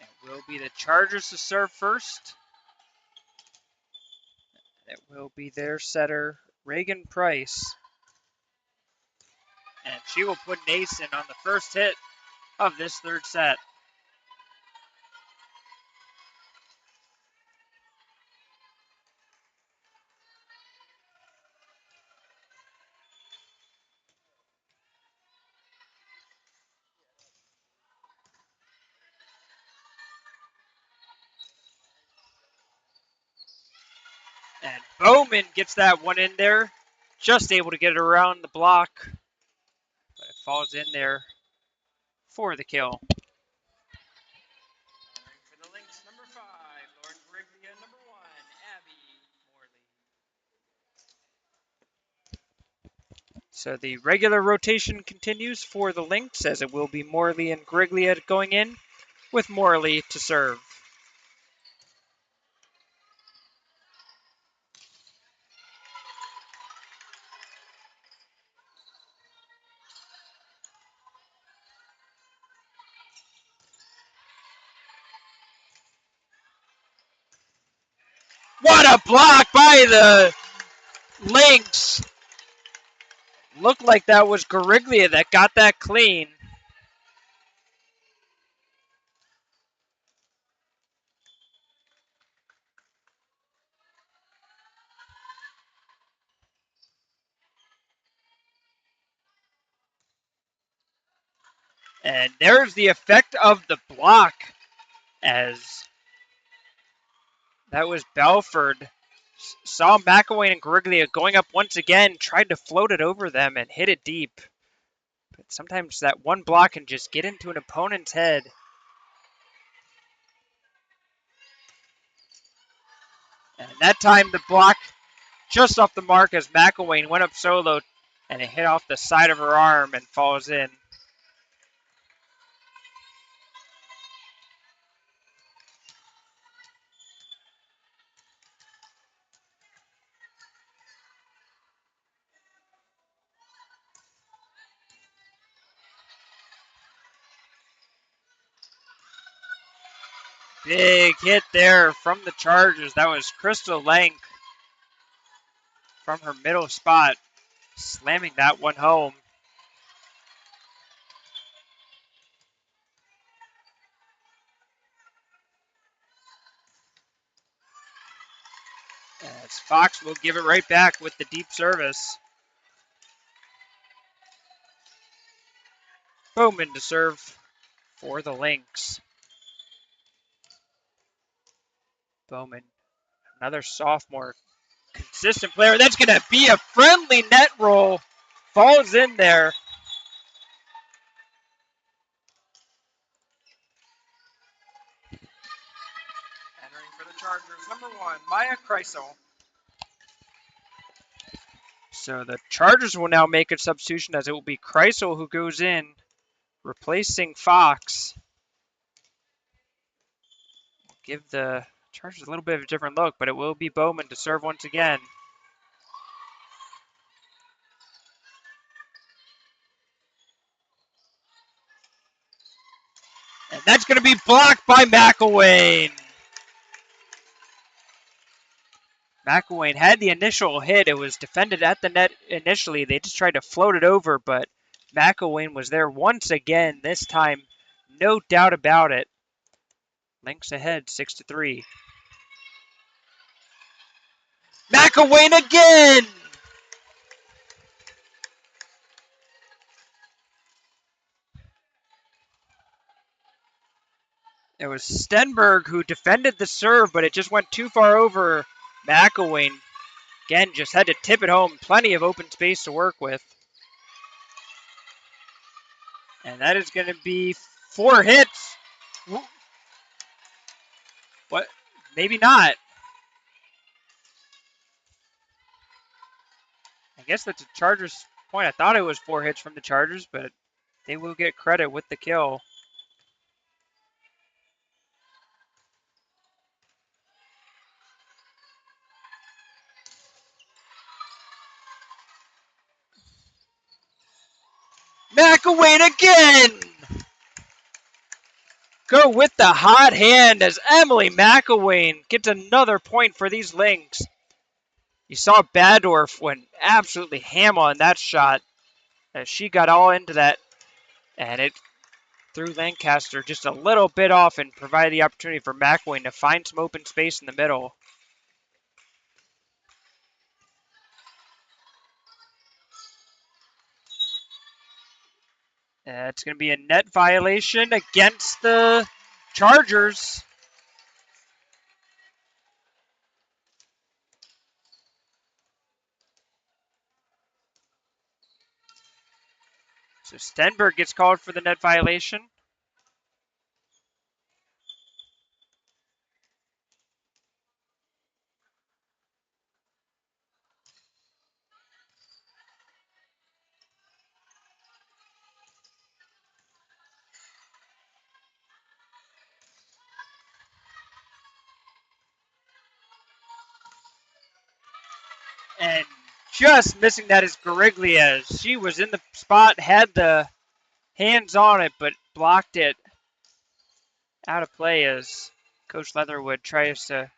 [SPEAKER 1] It will be the Chargers to serve first. It will be their setter, Reagan Price. And she will put an ace in on the first hit of this third set. And Bowman gets that one in there. Just able to get it around the block. But it falls in there for the kill. For the Lynx, number 5, Lauren Griglia, number 1, Abby Morley. So the regular rotation continues for the Lynx, as it will be Morley and Griglia going in, with Morley to serve. What a block by the Lynx! Looked like that was Gariglia that got that clean. And there's the effect of the block, as that was Belford. Saw McElwain and Gariglia going up once again, tried to float it over them and hit it deep. But sometimes that one block can just get into an opponent's head. And that time the block just off the mark as McElwain went up solo and it hit off the side of her arm and falls in. Big hit there from the Chargers. That was Crystal Lank from her middle spot, slamming that one home. As Fox will give it right back with the deep service. Bowman to serve for the Lynx. Bowman, another sophomore, consistent player. That's going to be a friendly net roll. Falls in there. Entering for the Chargers, number 1, Maya Kreisel. So the Chargers will now make a substitution, as it will be Kreisel who goes in, replacing Fox. Give the Chargers a little bit of a different look, but it will be Bowman to serve once again. And that's going to be blocked by McElwain. McElwain had the initial hit. It was defended at the net initially. They just tried to float it over, but McElwain was there once again. This time, no doubt about it. Lynx ahead, 6-3. McElwain again! It was Stenberg who defended the serve, but it just went too far over. McElwain, again, just had to tip it home. Plenty of open space to work with. And that is going to be 4 hits. What? Maybe not. I guess that's a Chargers point. I thought it was 4 hits from the Chargers, but they will get credit with the kill. McElwain again! Go with the hot hand as Emily McElwain gets another point for these Lynx. You saw Badorf went absolutely ham on that shot as she got all into that, and it threw Lancaster just a little bit off and provided the opportunity for McElwain to find some open space in the middle. It's going to be a net violation against the Chargers. So Stenberg gets called for the net violation. And just missing that is Gariglia. She was in the spot, had the hands on it, but blocked it out of play as Coach Leatherwood tries to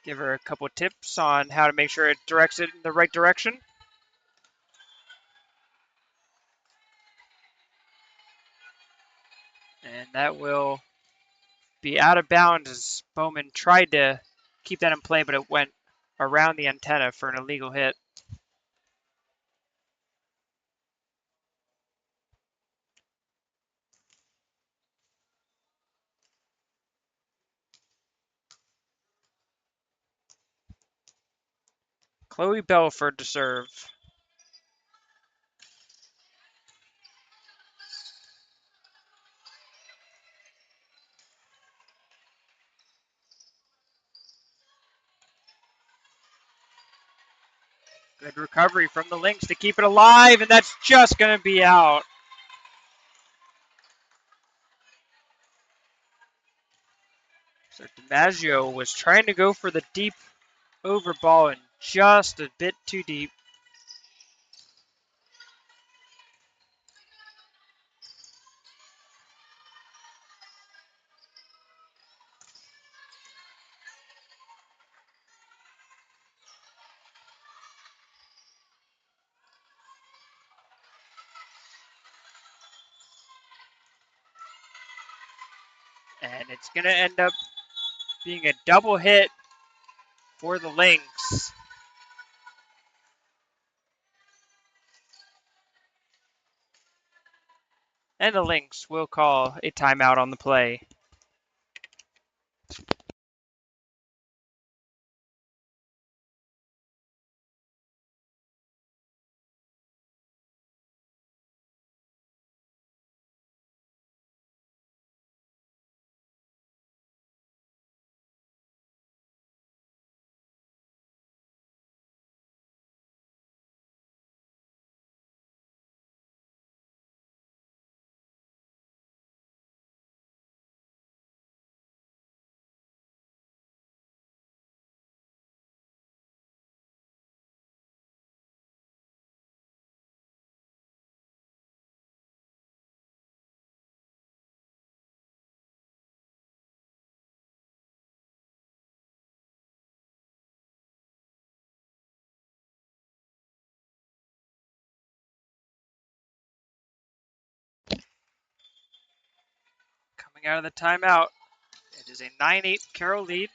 [SPEAKER 1] give her a couple tips on how to make sure it directs it in the right direction. And that will be out of bounds as Bowman tried to keep that in play, but it went around the antenna for an illegal hit. Chloe Belford to serve. Good recovery from the Lynx to keep it alive, and that's just going to be out. So DiMaggio was trying to go for the deep over ball and just a bit too deep. And it's going to end up being a double hit for the Lynx. And the Lynx will call a timeout on the play. Coming out of the timeout, it is a 9-8 Carroll lead.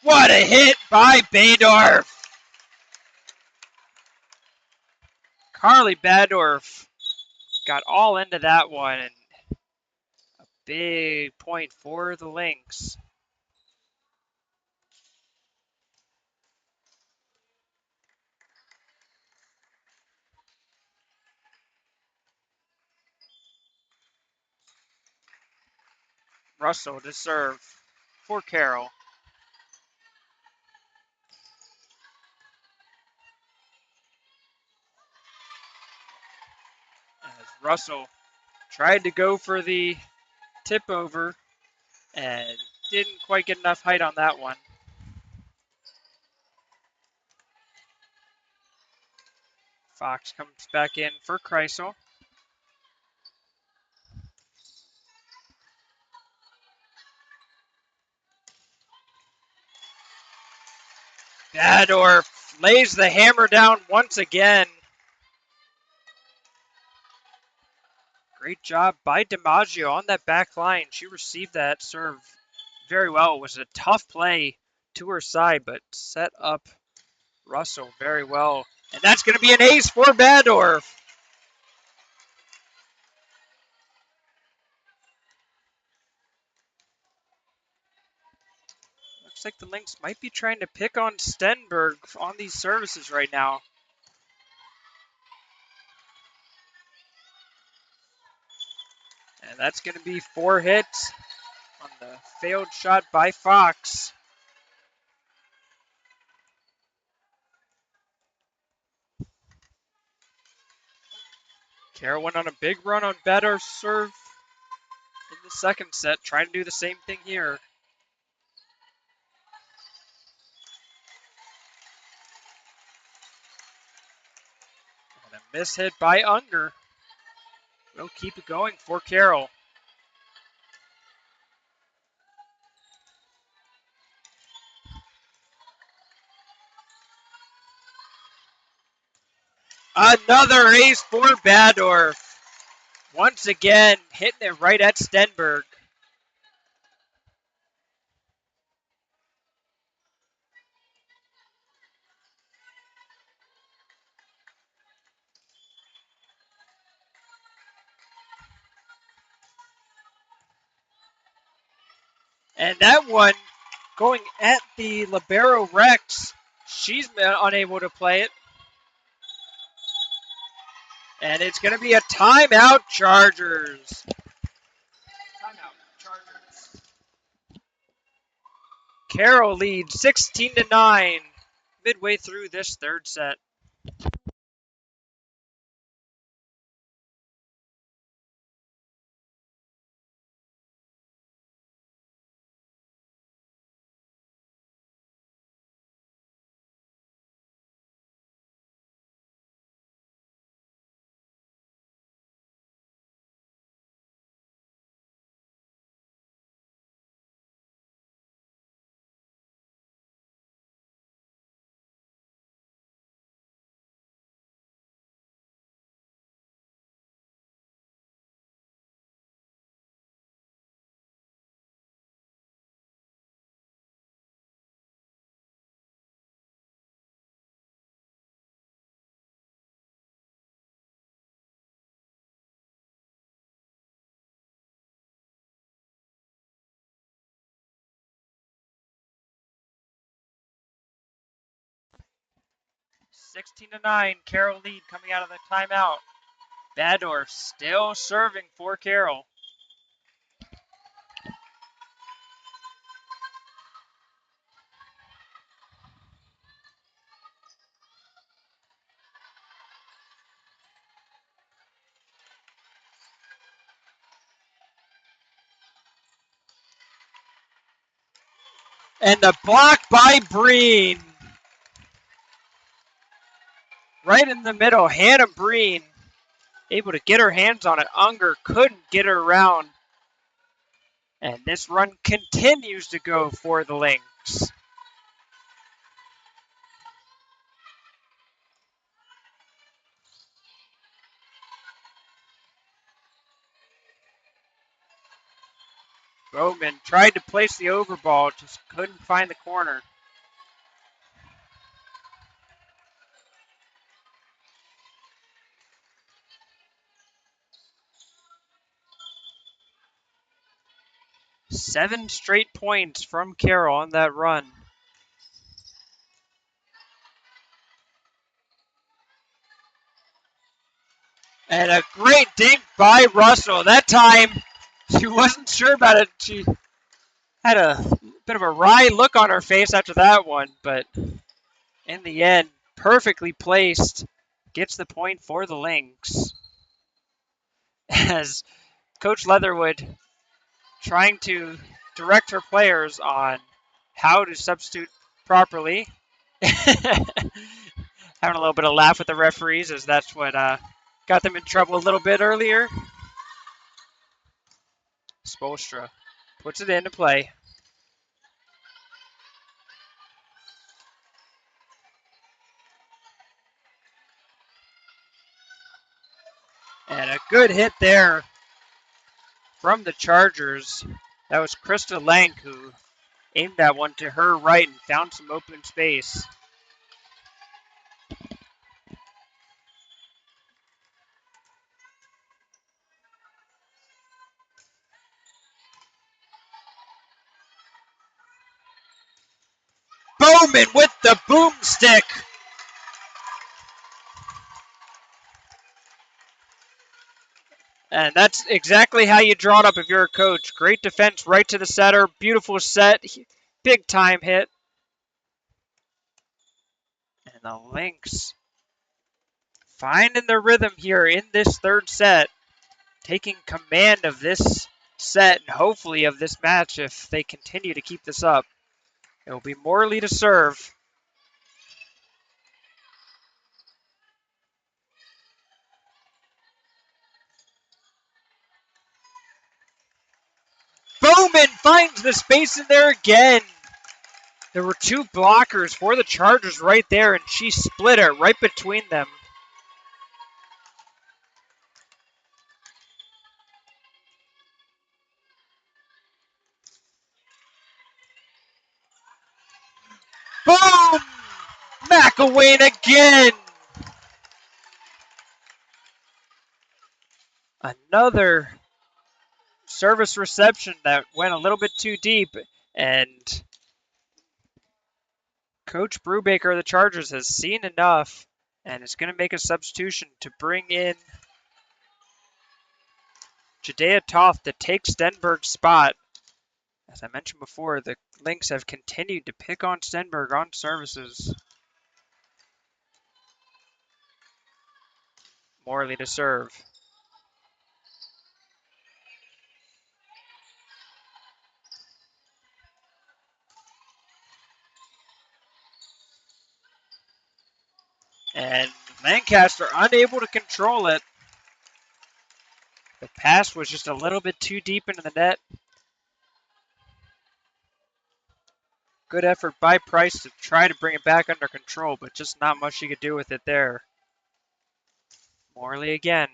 [SPEAKER 1] What a hit by Badorf! Carly Badorf got all into that one, and a big point for the Lynx. Russell to serve for Carroll. Russell tried to go for the tip over and didn't quite get enough height on that one. Fox comes back in for Kreisel. Badorf lays the hammer down once again. Great job by DiMaggio on that back line. She received that serve very well. It was a tough play to her side, but set up Russell very well. And that's going to be an ace for Badorf. Looks like the Lynx might be trying to pick on Stenberg on these services right now. And that's going to be 4 hits on the failed shot by Fox. Carroll went on a big run on Badorf's serve in the second set, trying to do the same thing here. And a miss hit by Unger. We'll keep it going for Carroll. Another ace for Badorf. Once again, hitting it right at Stenberg. And that one going at the libero Rex. She's unable to play it. And it's going to be a timeout, Chargers. Timeout, Chargers. Carroll leads 16-9 midway through this third set. Sixteen to 9, Carroll lead coming out of the timeout. Badorf still serving for Carroll. And the block by Breen. Right in the middle, Hannah Breen able to get her hands on it. Unger couldn't get her around. And this run continues to go for the Lynx. Bowman tried to place the overball, just couldn't find the corner. Seven straight points from Carroll on that run. And a great dink by Russell. That time, she wasn't sure about it. She had a bit of a wry look on her face after that one, but in the end, perfectly placed. Gets the point for the Lynx. as Coach Leatherwood trying to direct her players on how to substitute properly. Having a little bit of laugh with the referees, as that's what got them in trouble a little bit earlier. Spolstra puts it into play. And a good hit there from the Chargers. That was Krista Lank who aimed that one to her right and found some open space. Bowman with the boomstick. And that's exactly how you draw it up if you're a coach. Great defense right to the setter. Beautiful set. Big time hit. And the Lynx finding their rhythm here in this third set. Taking command of this set and hopefully of this match if they continue to keep this up. It will be Morley to serve. Bowman finds the space in there again. There were two blockers for the Chargers right there, and she split it right between them. Boom! McElwain again. Another service reception that went a little bit too deep, and Coach Brubaker of the Chargers has seen enough and is going to make a substitution to bring in Jadea Toth to take Stenberg's spot. As I mentioned before, the Lynx have continued to pick on Stenberg on services. Morley to serve. And Lancaster unable to control it. The pass was just a little bit too deep into the net. Good effort by Price to try to bring it back under control, but just not much she could do with it there. Morley again.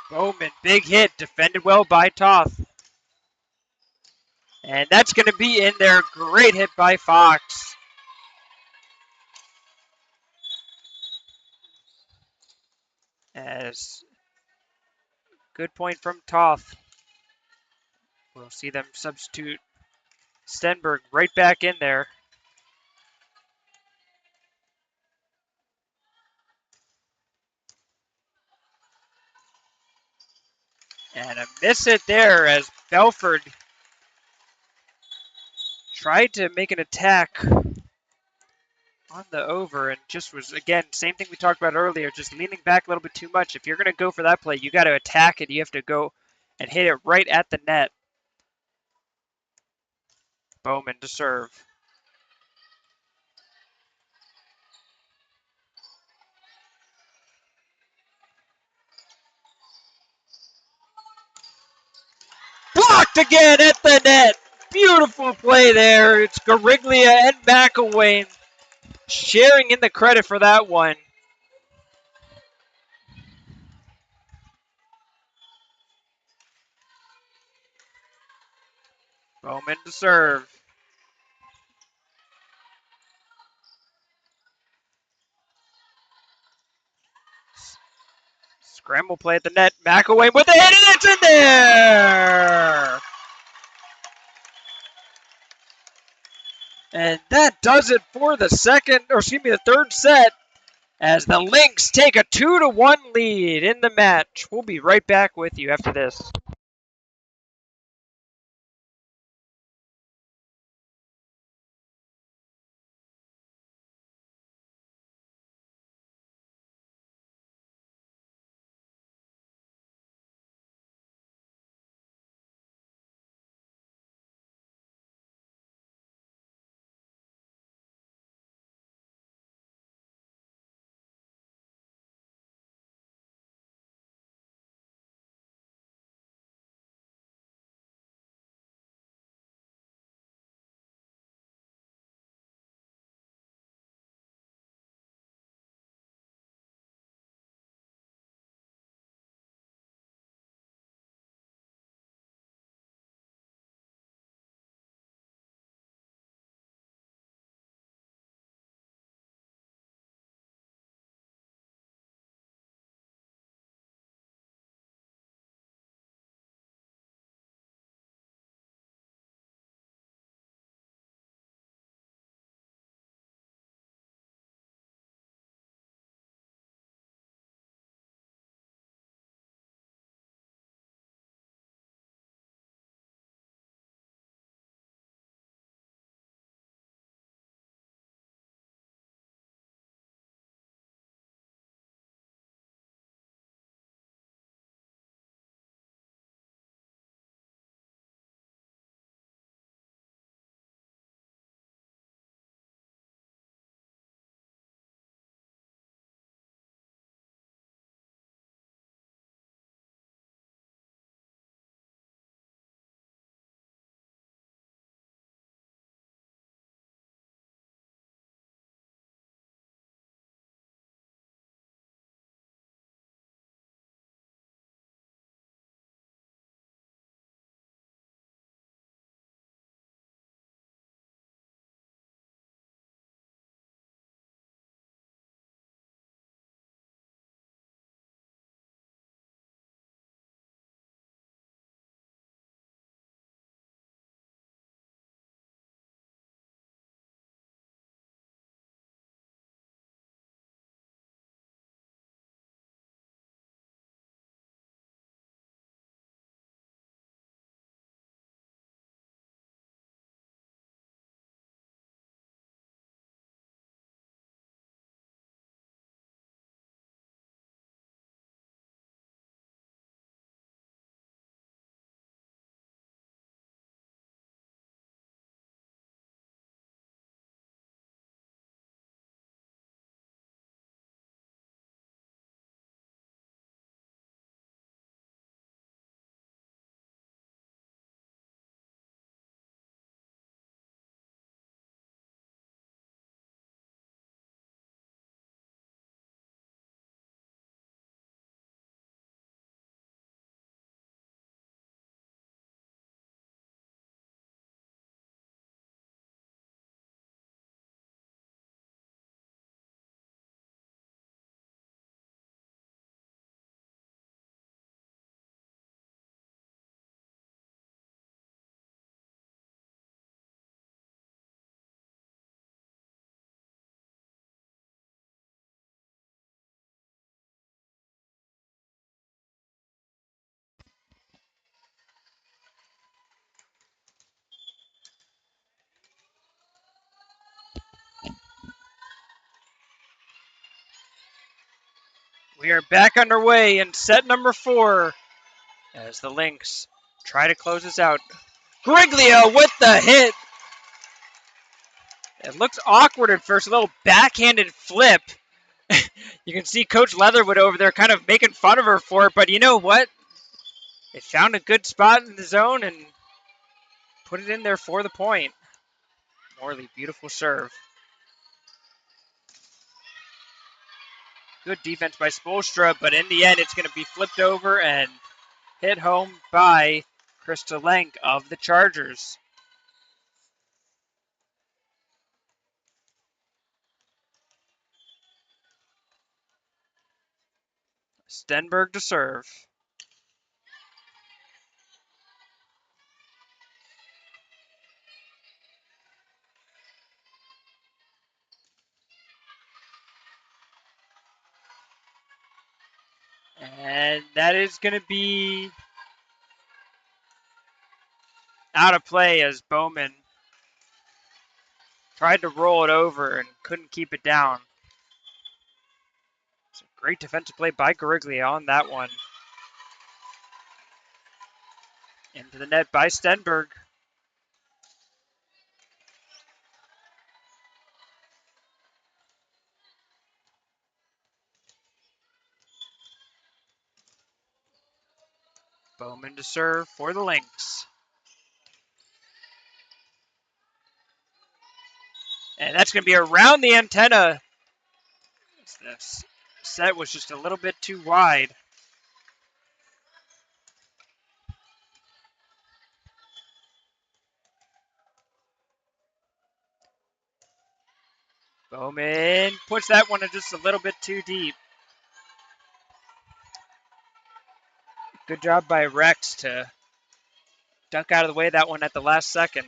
[SPEAKER 1] Bowman, big hit, defended well by Toth. And that's going to be in there. Great hit by Fox. As good point from Toth. We'll see them substitute Stenberg right back in there. And a miss hit there as Belford tried to make an attack on the over and just was, again, same thing we talked about earlier, just leaning back a little bit too much. If you're going to go for that play, you got to attack it. You have to go and hit it right at the net. Bowman to serve. Blocked again at the net. Beautiful play there. It's Gariglia and McElwain sharing in the credit for that one. Bowman to serve. Scramble play at the net. McElwain with the hit, and it's in there! And that does it for the third set, as the Lynx take a 2-1 lead in the match. We'll be right back with you after this. We are back underway in set number 4 as the Lynx try to close this out. Griglia with the hit. It looks awkward at first, a little backhanded flip. You can see Coach Leatherwood over there kind of making fun of her for it, but you know what? They found a good spot in the zone and put it in there for the point. Morley, beautiful serve. Good defense by Spoelstra, but in the end, it's going to be flipped over and hit home by Krista Lenk of the Chargers. Stenberg to serve. And that is going to be out of play as Bowman tried to roll it over and couldn't keep it down. It's a great defensive play by Gariglia on that one. Into the net by Stenberg. Bowman to serve for the Lynx. And that's going to be around the antenna. This set was just a little bit too wide. Bowman puts that one just a little bit too deep. Good job by Rex to dunk out of the way that one at the last second.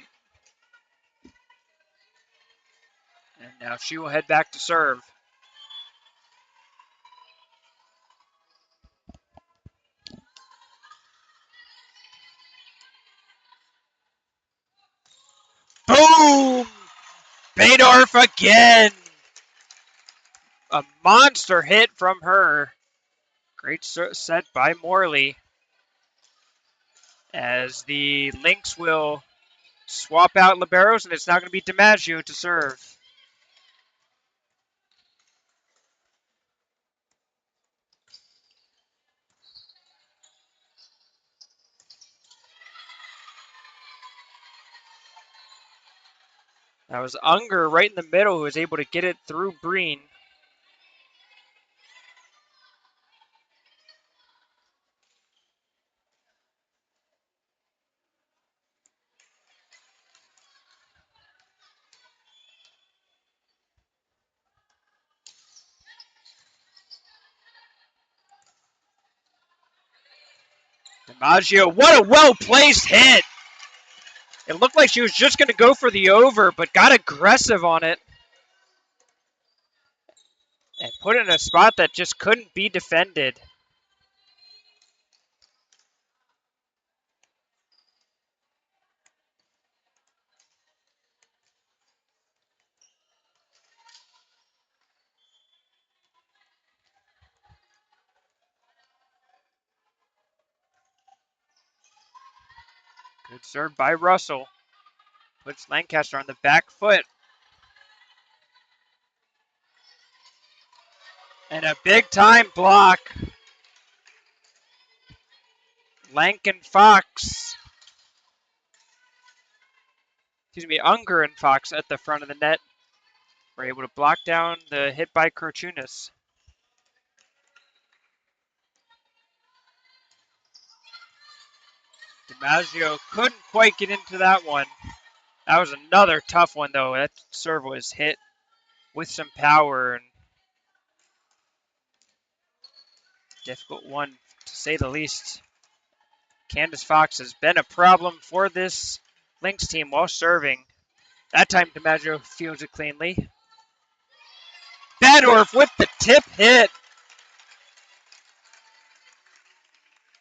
[SPEAKER 1] And now she will head back to serve. Boom! Baydorf again. A monster hit from her. Great set by Morley. As the Lynx will swap out liberos, and it's now going to be DiMaggio to serve. That was Unger right in the middle who was able to get it through Breen. DiMaggio, what a well-placed hit! It looked like she was just going to go for the over, but got aggressive on it. And put it in a spot that just couldn't be defended. Good serve by Russell. Puts Lancaster on the back foot. And a big-time block. Lank and Fox. Excuse me, Unger and Fox at the front of the net were able to block down the hit by Krochunas. DiMaggio couldn't quite get into that one. That was another tough one, though. That serve was hit with some power and difficult one, to say the least. Candace Fox has been a problem for this Lynx team while serving. That time DiMaggio fields it cleanly. Badorf with the tip hit.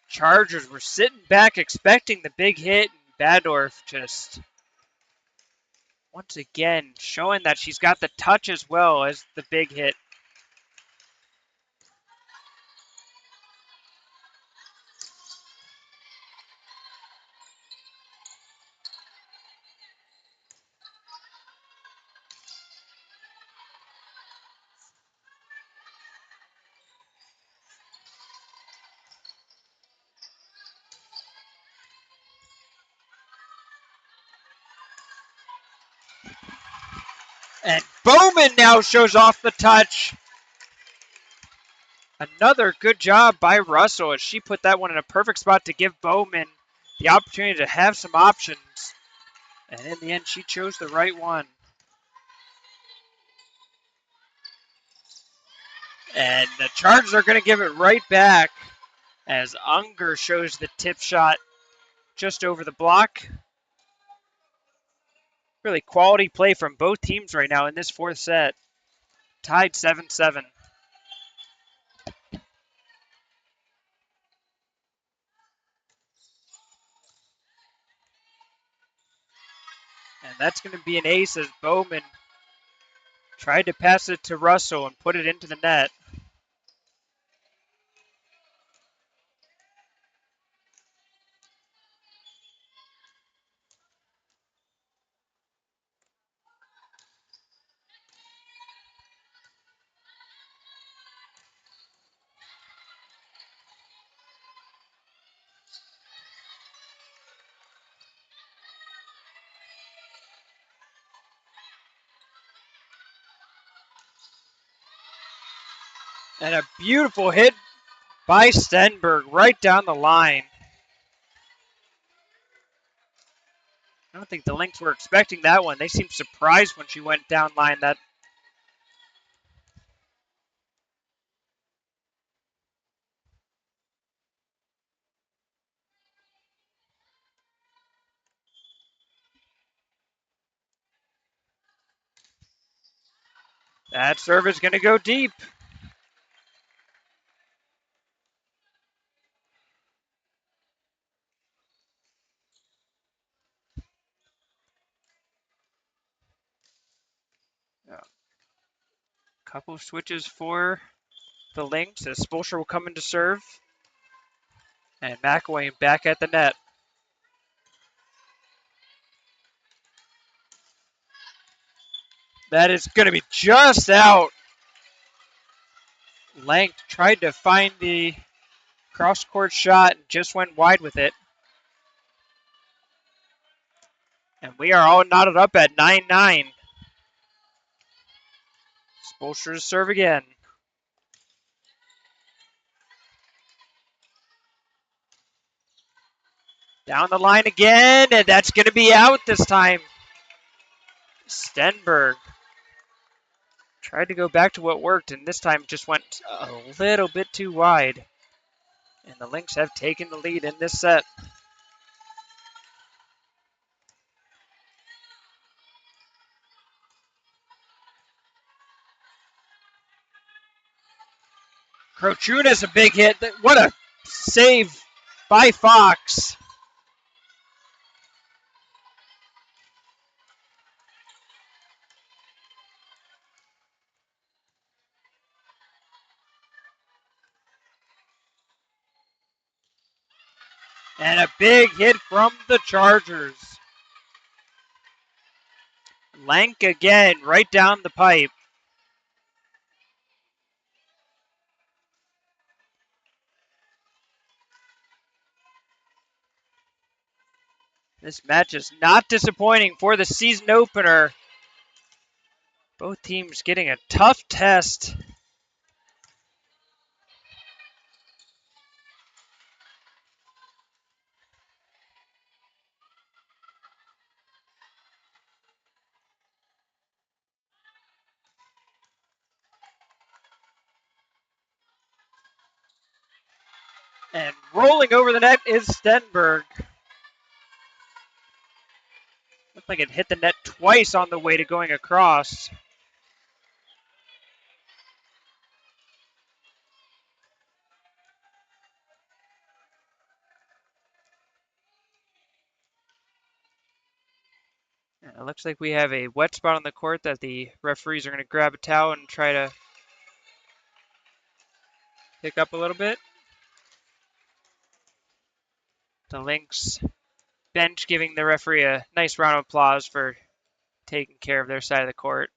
[SPEAKER 1] Chargers were sitting back expecting the big hit. And Badorf just once again showing that she's got the touch as well as the big hit. And Bowman now shows off the touch. Another good job by Russell as she put that one in a perfect spot to give Bowman the opportunity to have some options. And in the end, she chose the right one. And the Chargers are going to give it right back as Unger shows the tip shot just over the block. Really quality play from both teams right now in this fourth set. Tied 7-7. And that's going to be an ace as Bowman tried to pass it to Russell and put it into the net. And a beautiful hit by Stenberg right down the line. I don't think the Lynx were expecting that one. They seemed surprised when she went down line. That serve is going to go deep. Couple of switches for the Lynx as Spolstra will come in to serve. And McElwain back at the net. That is going to be just out. Lank tried to find the cross-court shot and just went wide with it. And we are all knotted up at 9-9. Spolstra to serve again. Down the line again, and that's going to be out this time. Stenberg tried to go back to what worked, and this time just went a little bit too wide. And the Lynx have taken the lead in this set. Krochunas a big hit. What a save by Fox. And a big hit from the Chargers. Lank again, right down the pipe. This match is not disappointing for the season opener. Both teams getting a tough test. And rolling over the net is Stenberg. Looked like it hit the net twice on the way to going across. It looks like we have a wet spot on the court that the referees are going to grab a towel and try to pick up a little bit. The Lynx bench giving the referee a nice round of applause for taking care of their side of the court.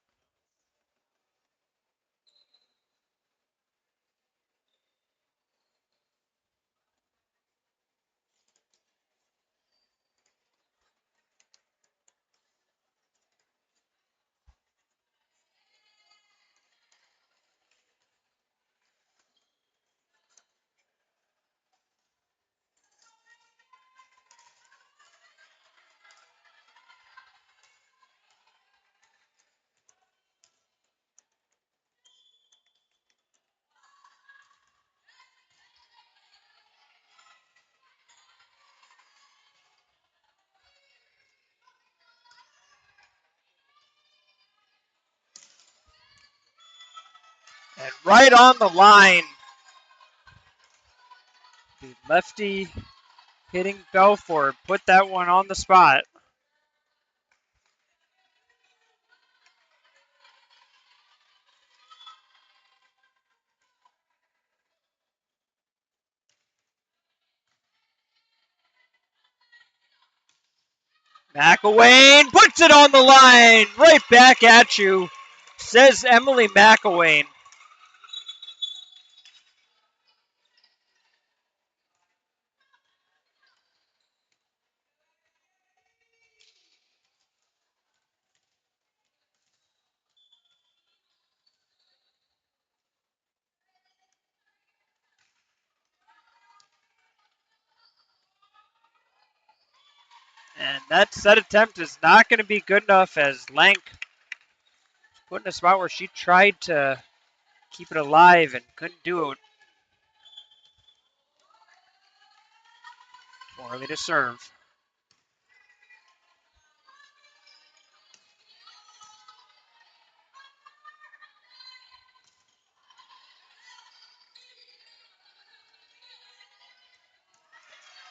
[SPEAKER 1] And right on the line, the lefty hitting Belfort put that one on the spot. McElwain puts it on the line, right back at you, says Emily McElwain. And that set attempt is not going to be good enough as Lank put in a spot where she tried to keep it alive and couldn't do it. Morley to serve.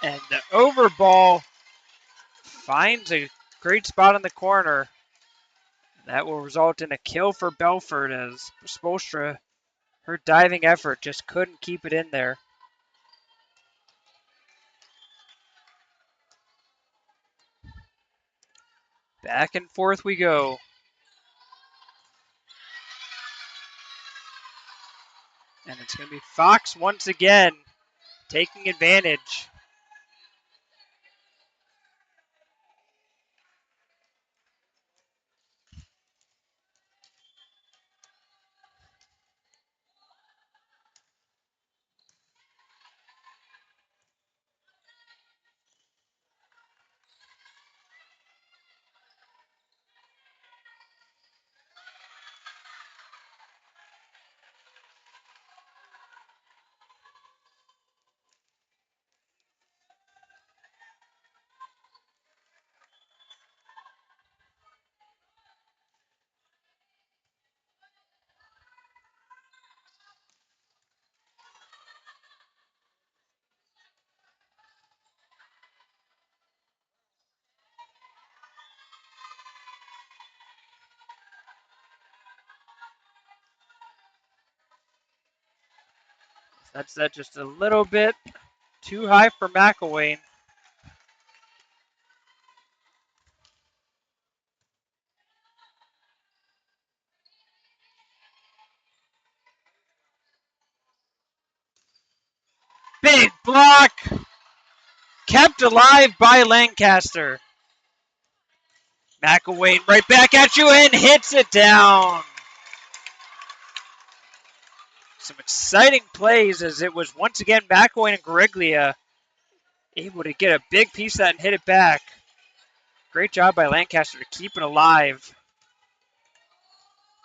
[SPEAKER 1] And the over ball finds a great spot in the corner. That will result in a kill for Belfort as Spolstra, her diving effort just couldn't keep it in there. Back and forth we go. And it's going to be Fox once again taking advantage. That's that just a little bit too high for McElwain. Big block! Kept alive by Lancaster. McElwain right back at you and hits it down. Some exciting plays as it was once again McElwain and Gariglia able to get a big piece of that and hit it back. Great job by Lancaster to keep it alive.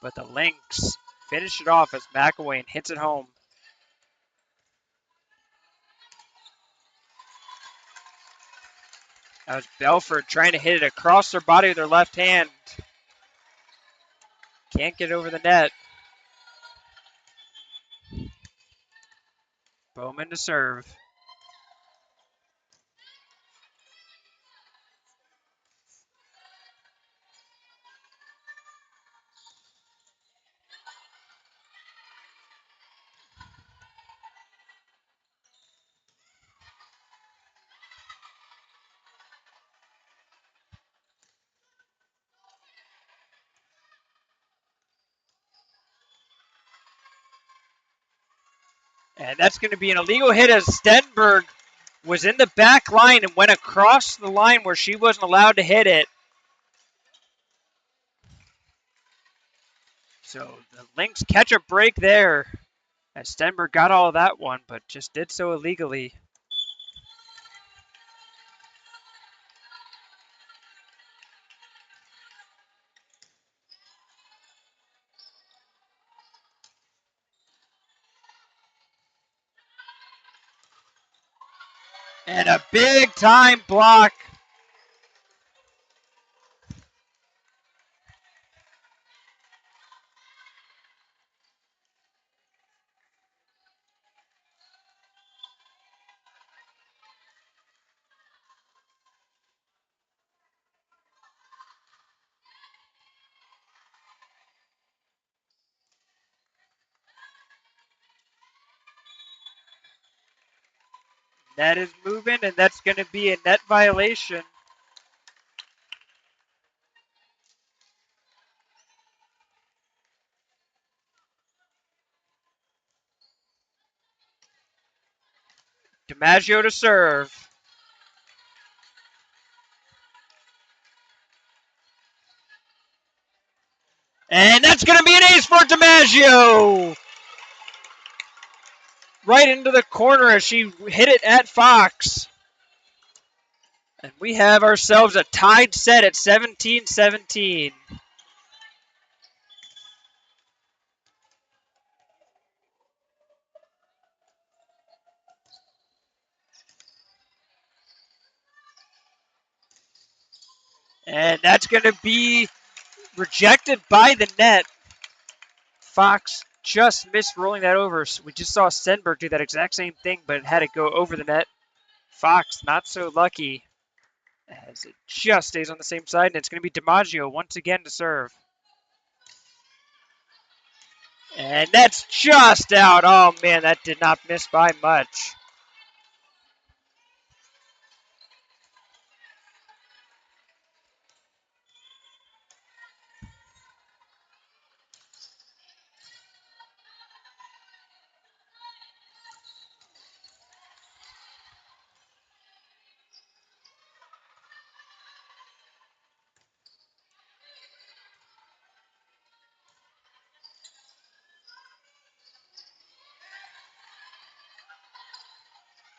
[SPEAKER 1] But the Lynx finish it off as McElwain hits it home. That was Belfort trying to hit it across their body with their left hand. Can't get over the net. Bowman to serve. And that's going to be an illegal hit as Stenberg was in the back line and went across the line where she wasn't allowed to hit it. So the Lynx catch a break there as Stenberg got all of that one, but just did so illegally. And a big time block. Net is moving, and that's going to be a net violation. DiMaggio to serve. And that's going to be an ace for DiMaggio. Right into the corner as she hit it at Fox. And we have ourselves a tied set at 17-17. And that's going to be rejected by the net. Fox just missed rolling that over. We just saw Stenberg do that exact same thing, but it had to go over the net. Fox not so lucky as it just stays on the same side, and it's going to be DiMaggio once again to serve. And that's just out. Oh, man, that did not miss by much.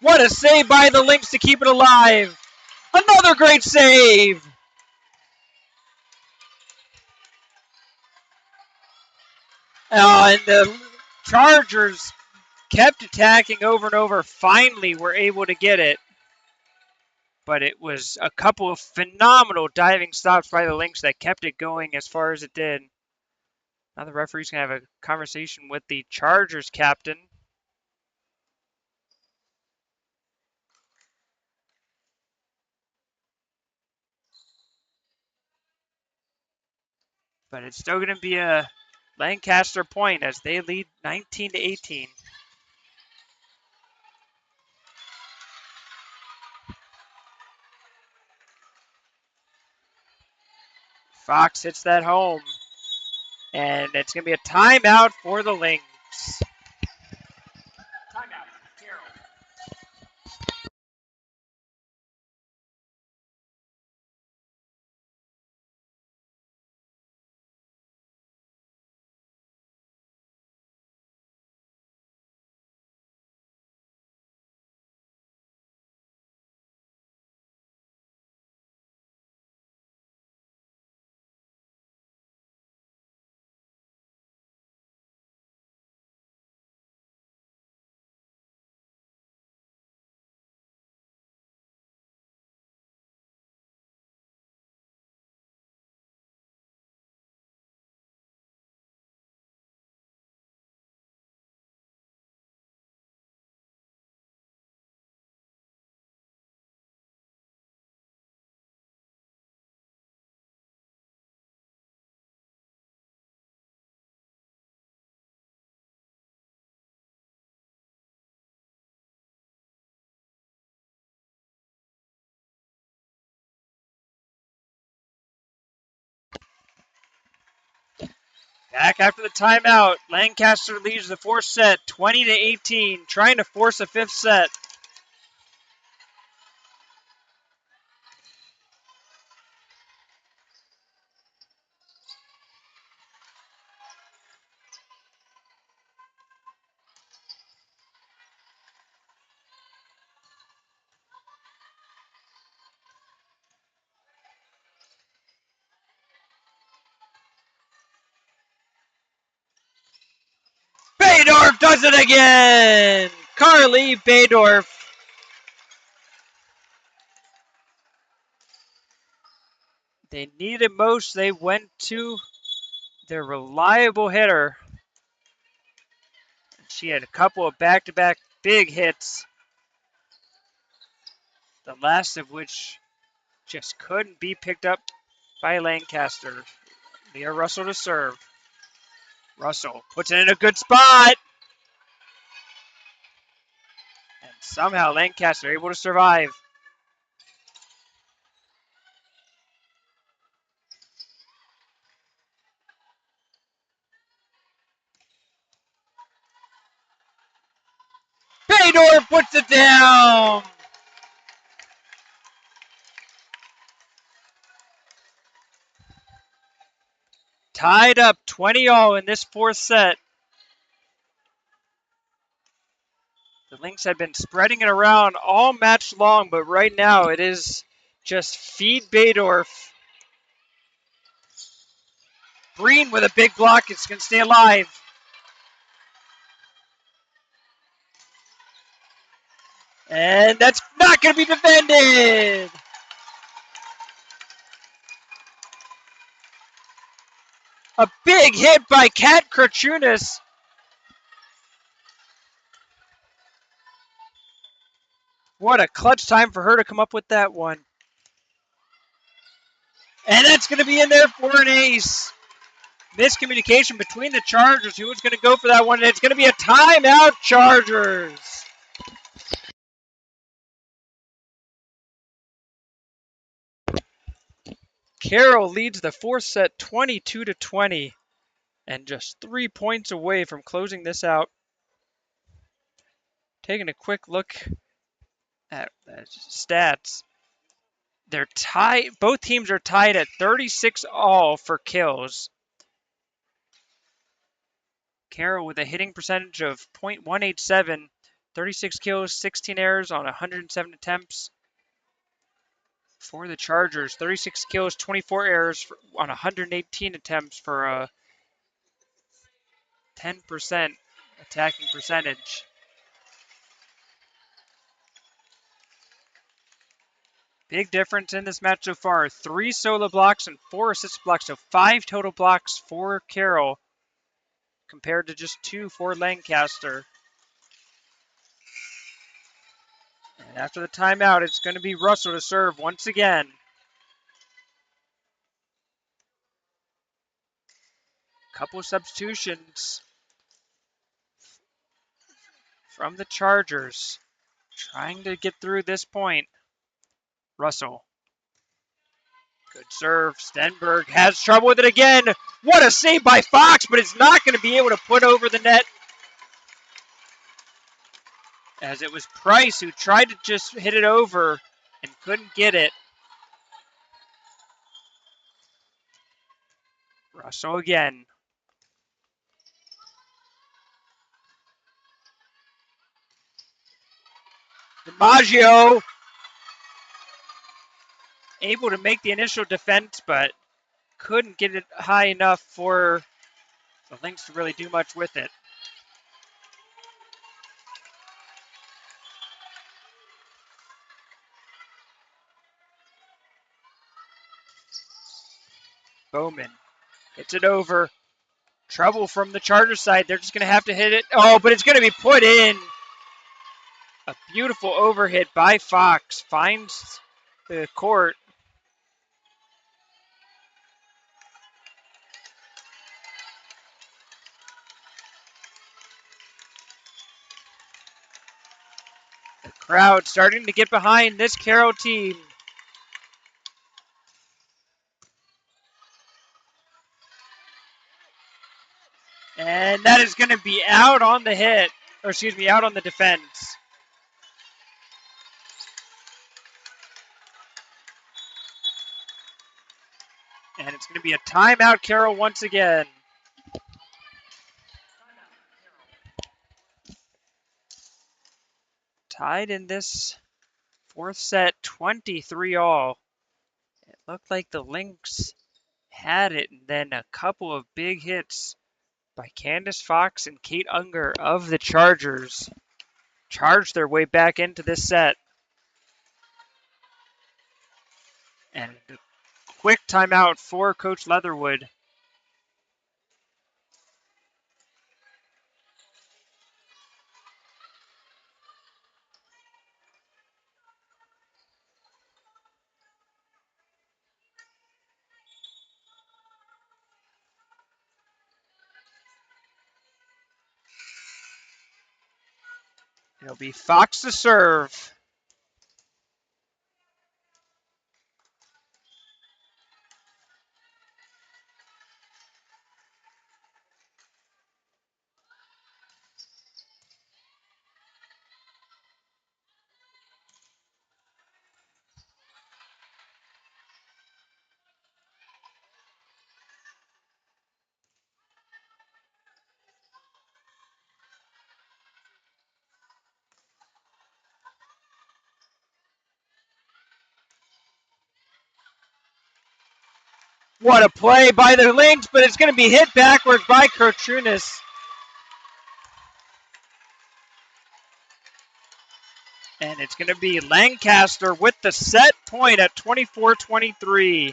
[SPEAKER 1] What a save by the Lynx to keep it alive. Another great save. And the Chargers kept attacking over and over. Finally were able to get it. But it was a couple of phenomenal diving stops by the Lynx that kept it going as far as it did. Now the referee's going to have a conversation with the Chargers captain. But it's still going to be a Lancaster point as they lead 19-18. Fox hits that home. And it's going to be a timeout for the Lynx. Timeout, Carroll. Back after the timeout, Lancaster leads the fourth set 20-18, trying to force a fifth set. Baydorf does it again! Carly Baydorf. They needed most. They went to their reliable hitter. She had a couple of back-to-back big hits. The last of which just couldn't be picked up by Lancaster. Leah Russell to serve. Russell puts it in a good spot. And Somehow Lancaster able to survive. Baydor puts it down. Tied up 20-all in this fourth set. The Lynx had been spreading it around all match long, but right now it is just feed Baydorf. Breen with a big block. It's going to stay alive. And that's not going to be defended. A big hit by Kat Krachunas. What a clutch time for her to come up with that one. And that's going to be in there for an ace. Miscommunication between the Chargers. Who was going to go for that one? And it's going to be a timeout, Chargers. Carroll leads the fourth set 22-20 and just 3 points away from closing this out. Taking a quick look at stats. They're tied. Both teams are tied at 36 all for kills. Carroll with a hitting percentage of .187, 36 kills, 16 errors on 107 attempts. For the Chargers, 36 kills, 24 errors on 118 attempts for a 10% attacking percentage. Big difference in this match so far. 3 solo blocks and 4 assist blocks, so 5 total blocks for Carroll compared to just 2 for Lancaster. And after the timeout, it's going to be Russell to serve once again. Couple of substitutions from the Chargers. Trying to get through this point. Russell. Good serve. Stenberg has trouble with it again. What a save by Fox, but it's not going to be able to put over the net. As it was Price who tried to just hit it over and couldn't get it. Russell again. DiMaggio able to make the initial defense, but couldn't get it high enough for the Lynx to really do much with it. Bowman hits it over. Trouble from the Chargers side. They're just going to have to hit it. Oh, but it's going to be put in. A beautiful overhit by Fox. Finds the court. The crowd starting to get behind this Carroll team. And that is going to be out on the hit. Or excuse me, out on the defense. And it's going to be a timeout, Carroll, once again. Tied in this fourth set, 23 all. It looked like the Lynx had it, and then a couple of big hits by Candace Fox and Kate Unger of the Chargers charged their way back into this set. And a quick timeout for Coach Leatherwood. It'll be Fox to serve. What a play by the Lynx, but it's going to be hit backwards by Kurtrunis. And it's going to be Lancaster with the set point at 24-23.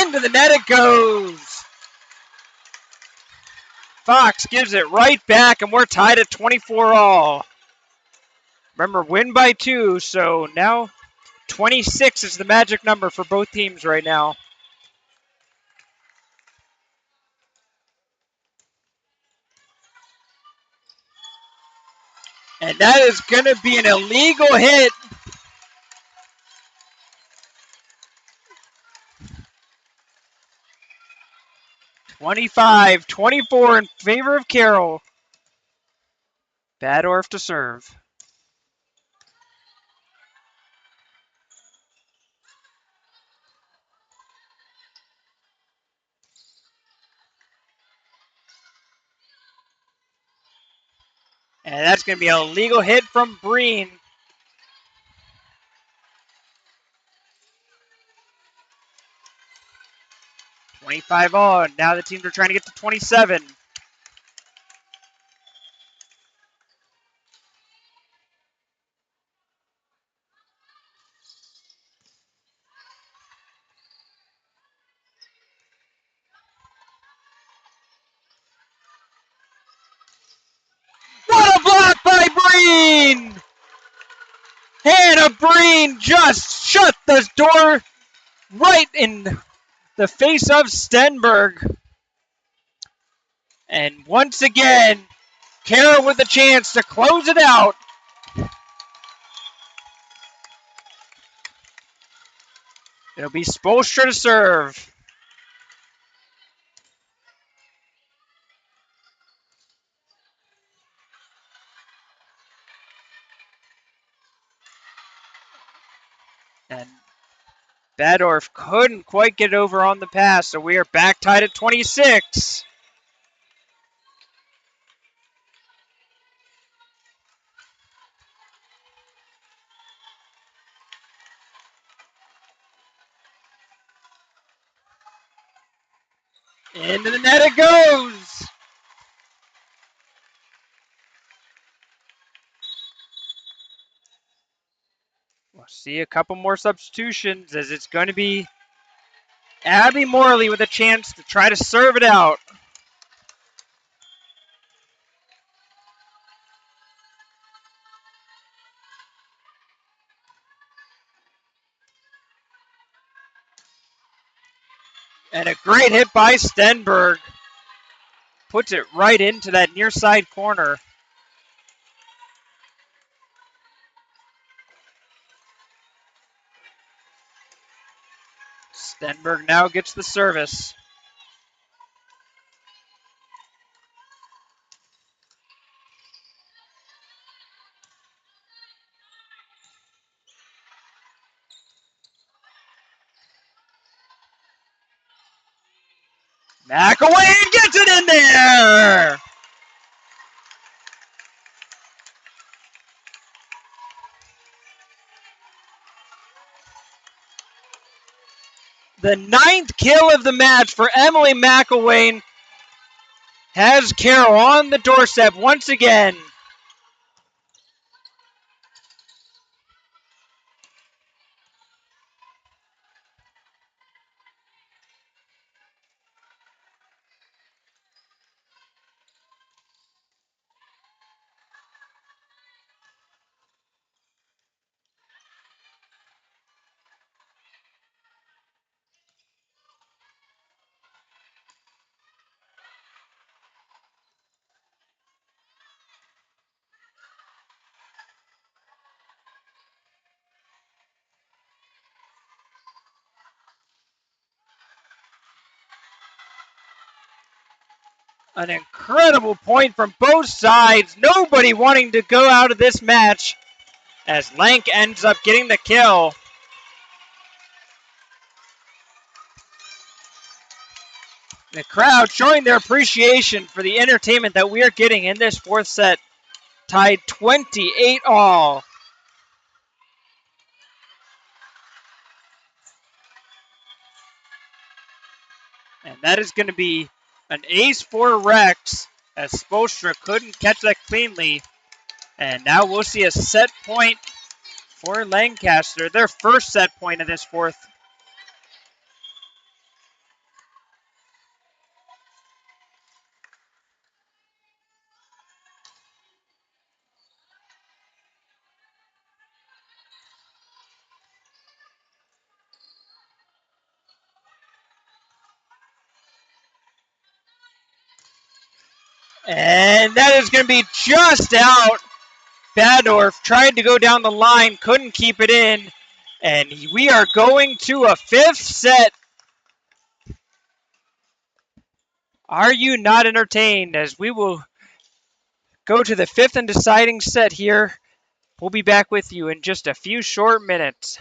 [SPEAKER 1] Into the net it goes. Fox gives it right back, and we're tied at 24 all. Remember, win by 2, so now 26 is the magic number for both teams right now. And that is going to be an illegal hit. (25-24) in favor of Carroll. Badorf to serve. And that's going to be a legal hit from Breen. (25 all). Now the teams are trying to get to 27. What a block by Breen! Hannah Breen just shut the door right in the face of Stenberg. And once again, Carroll with a chance to close it out. It'll be Spolstra to serve. And Badorf couldn't quite get over on the pass, so we are back tied at 26. Into the net it goes. We'll see a couple more substitutions as it's going to be Abby Morley with a chance to try to serve it out. And a great hit by Stenberg. Puts it right into that near side corner. Stenberg now gets the service. McElwain gets it in there! The 9th kill of the match for Emily McElwain has Carroll on the doorstep once again. An incredible point from both sides. Nobody wanting to go out of this match as Lank ends up getting the kill. The crowd showing their appreciation for the entertainment that we are getting in this fourth set. Tied 28 all. And that is going to be an ace for Rex as Spolstra couldn't catch that cleanly. And now we'll see a set point for Lancaster, their first set point of this fourth. And that is going to be just out. Badorf tried to go down the line, couldn't keep it in. And we are going to a fifth set. Are you not entertained? As we will go to the fifth and deciding set here. We'll be back with you in just a few short minutes.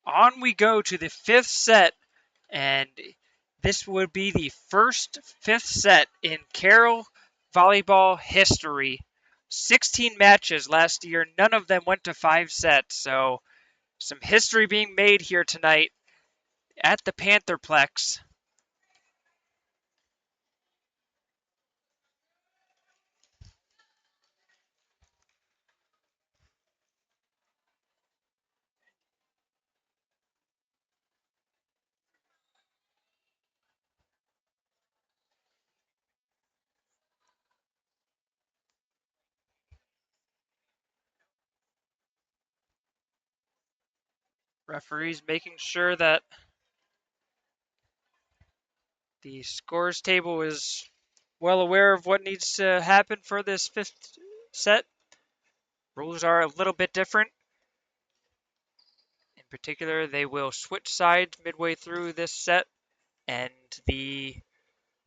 [SPEAKER 1] on we go to the fifth set, and this would be the first fifth set in Carroll volleyball history. 16 matches last year, none of them went to 5 sets, so some history being made here tonight at the Pantherplex. Referees making sure that the scores table is well aware of what needs to happen for this fifth set. Rules are a little bit different. In particular, they will switch sides midway through this set, and the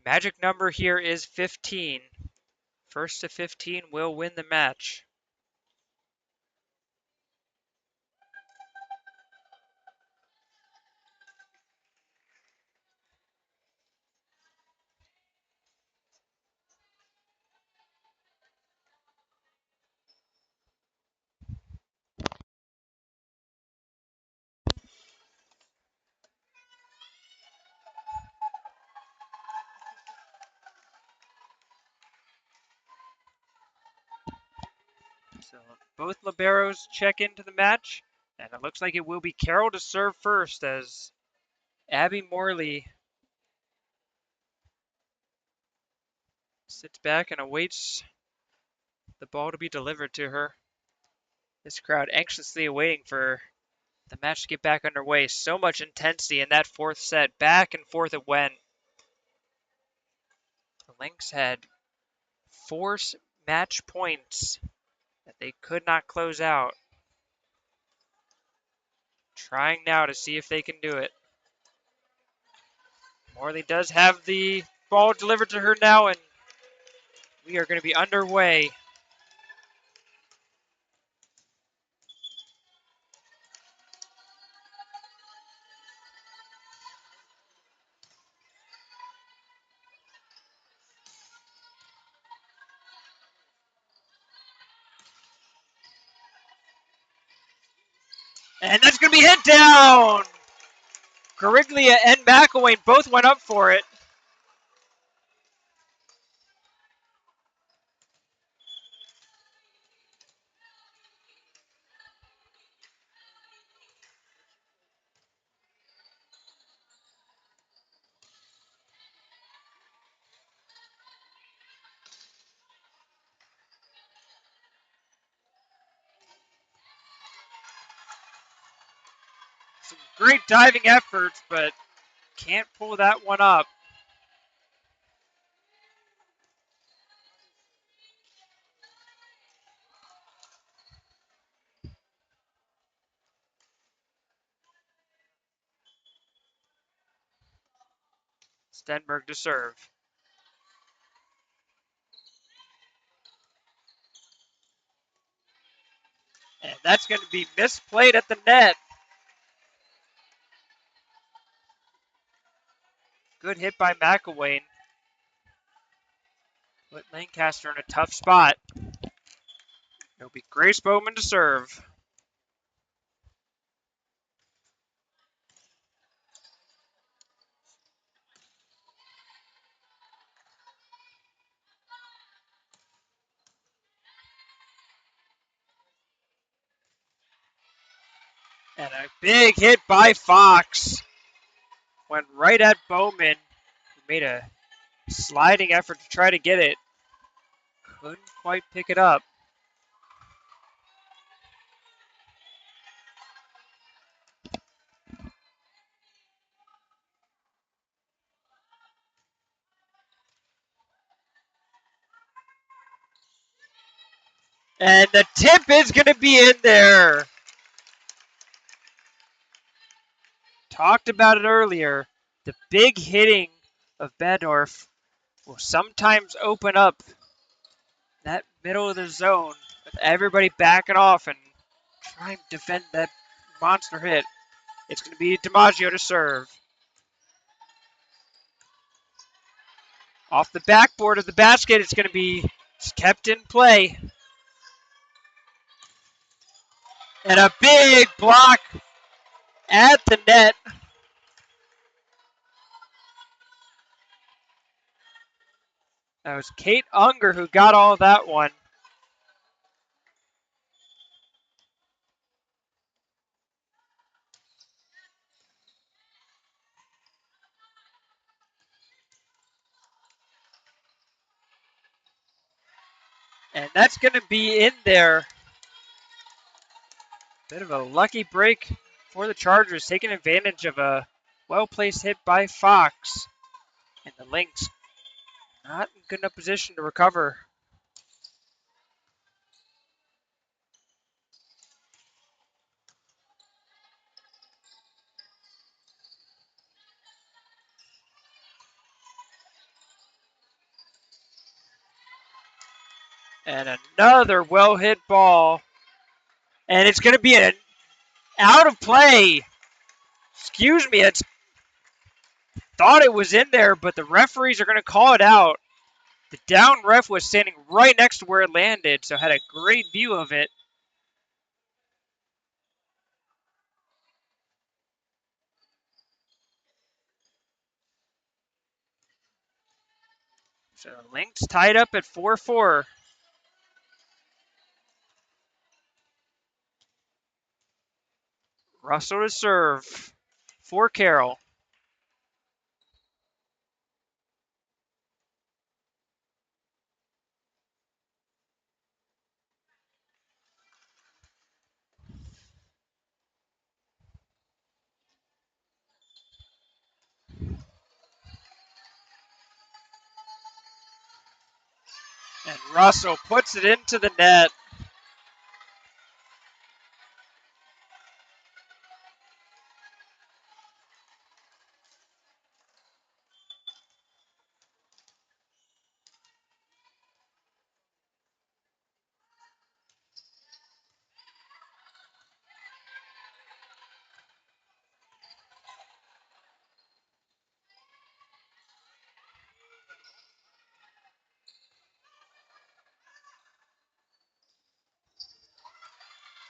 [SPEAKER 1] magic number here is 15. First to 15 will win the match. So both liberos check into the match, and it looks like it will be Carroll to serve first as Abby Morley sits back and awaits the ball to be delivered to her. This crowd anxiously awaiting for the match to get back underway. So much intensity in that fourth set. Back and forth it went. The Lynx had 4 match points that they could not close out. Trying now to see if they can do it. Morley does have the ball delivered to her now, and we are going to be underway. And that's going to be hit down. Gariglia and McElwain both went up for it. Some great diving efforts, but can't pull that one up. Stenberg to serve. And that's going to be misplayed at the net. Good hit by McElwain. Put Lancaster in a tough spot. It'll be Grace Bowman to serve. And a big hit by Fox. Went right at Bowman. He made a sliding effort to try to get it. Couldn't quite pick it up. And the tip is going to be in there. Talked about it earlier. The big hitting of Bedorf will sometimes open up that middle of the zone with everybody backing off and trying to defend that monster hit. It's going to be DiMaggio to serve. Off the backboard of the basket, it's going to be kept in play. And a big block at the net. That was Kate Unger who got all that one. And that's going to be in there. Bit of a lucky break for the Chargers, taking advantage of a well-placed hit by Fox. And the Lynx not in good enough position to recover. And another well-hit ball. And it's going to be an out of play. Excuse me, I thought it was in there, but the referees are going to call it out. The down ref was standing right next to where it landed, so had a great view of it. So the Lynx tied up at 4-4. Russell to serve for Carroll. And Russell puts it into the net.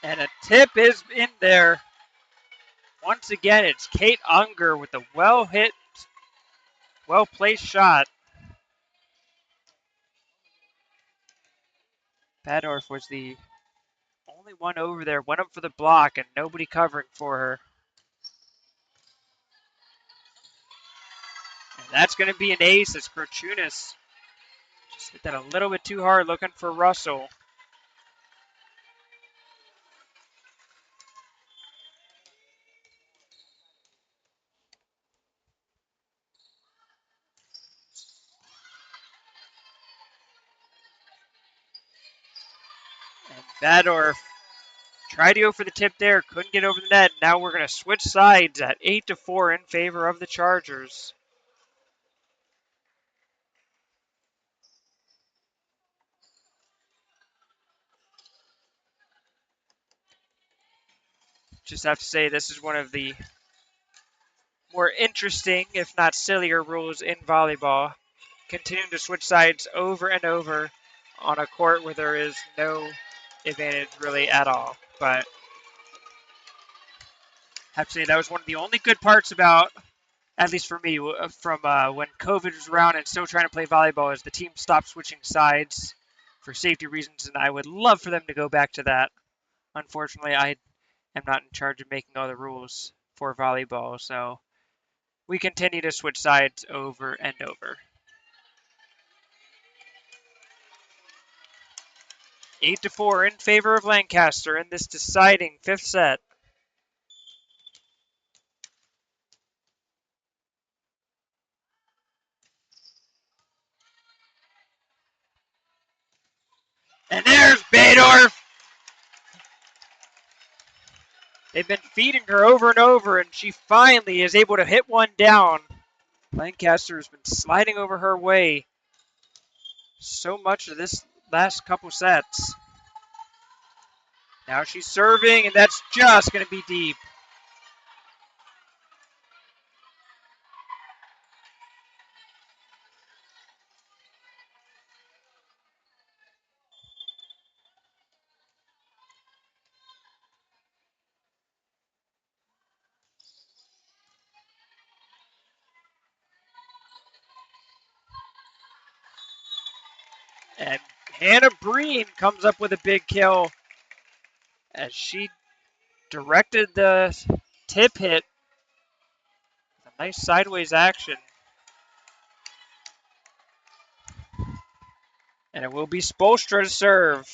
[SPEAKER 1] And a tip is in there. Once again, it's Kate Unger with a well-hit, well-placed shot. Badorf was the only one over there, went up for the block, and nobody covering for her. And that's going to be an ace as Kirchunis just hit that a little bit too hard, looking for Russell. And Badorf tried to go for the tip there, couldn't get over the net. Now we're going to switch sides at 8-4 in favor of the Chargers. Just have to say this is one of the more interesting, if not sillier, rules in volleyball. Continuing to switch sides over and over on a court where there is no advantage really at all. But I have to say that was one of the only good parts about, at least for me, from when COVID was around and still trying to play volleyball, is the team stopped switching sides for safety reasons, and I would love for them to go back to that. Unfortunately, I am not in charge of making all the rules for volleyball, so we continue to switch sides over and over. 8-4 in favor of Lancaster in this deciding fifth set. And there's Badorf. They've been feeding her over and over, and she finally is able to hit one down. Lancaster has been sliding over her way so much of this last couple sets. Now she's serving, and that's just going to be deep. And Hannah Breen comes up with a big kill as she directed the tip hit. A nice sideways action. And it will be Spolstra to serve.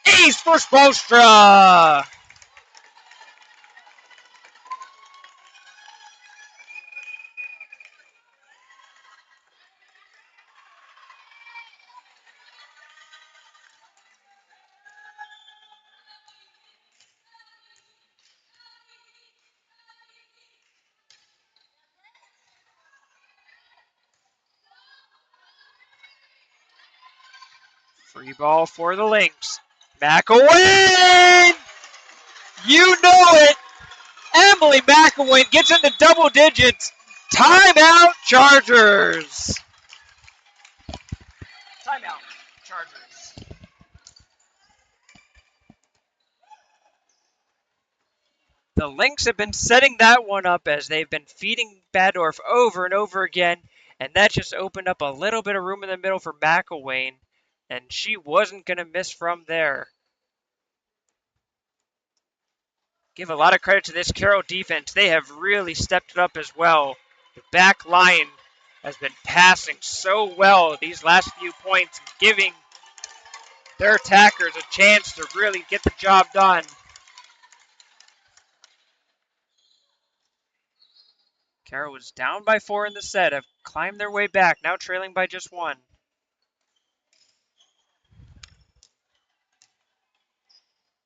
[SPEAKER 1] Ace for Spolstra! Free ball for the Lynx. McElwain! You know it! Emily McElwain gets into double digits. Timeout, Chargers! Timeout, Chargers. The Lynx have been setting that one up as they've been feeding Badorf over and over again, and that just opened up a little bit of room in the middle for McElwain, and she wasn't going to miss from there. Give a lot of credit to this Carroll defense. They have really stepped it up as well. The back line has been passing so well these last few points, giving their attackers a chance to really get the job done. Carroll was down by 4 in the set, have climbed their way back, now trailing by just 1.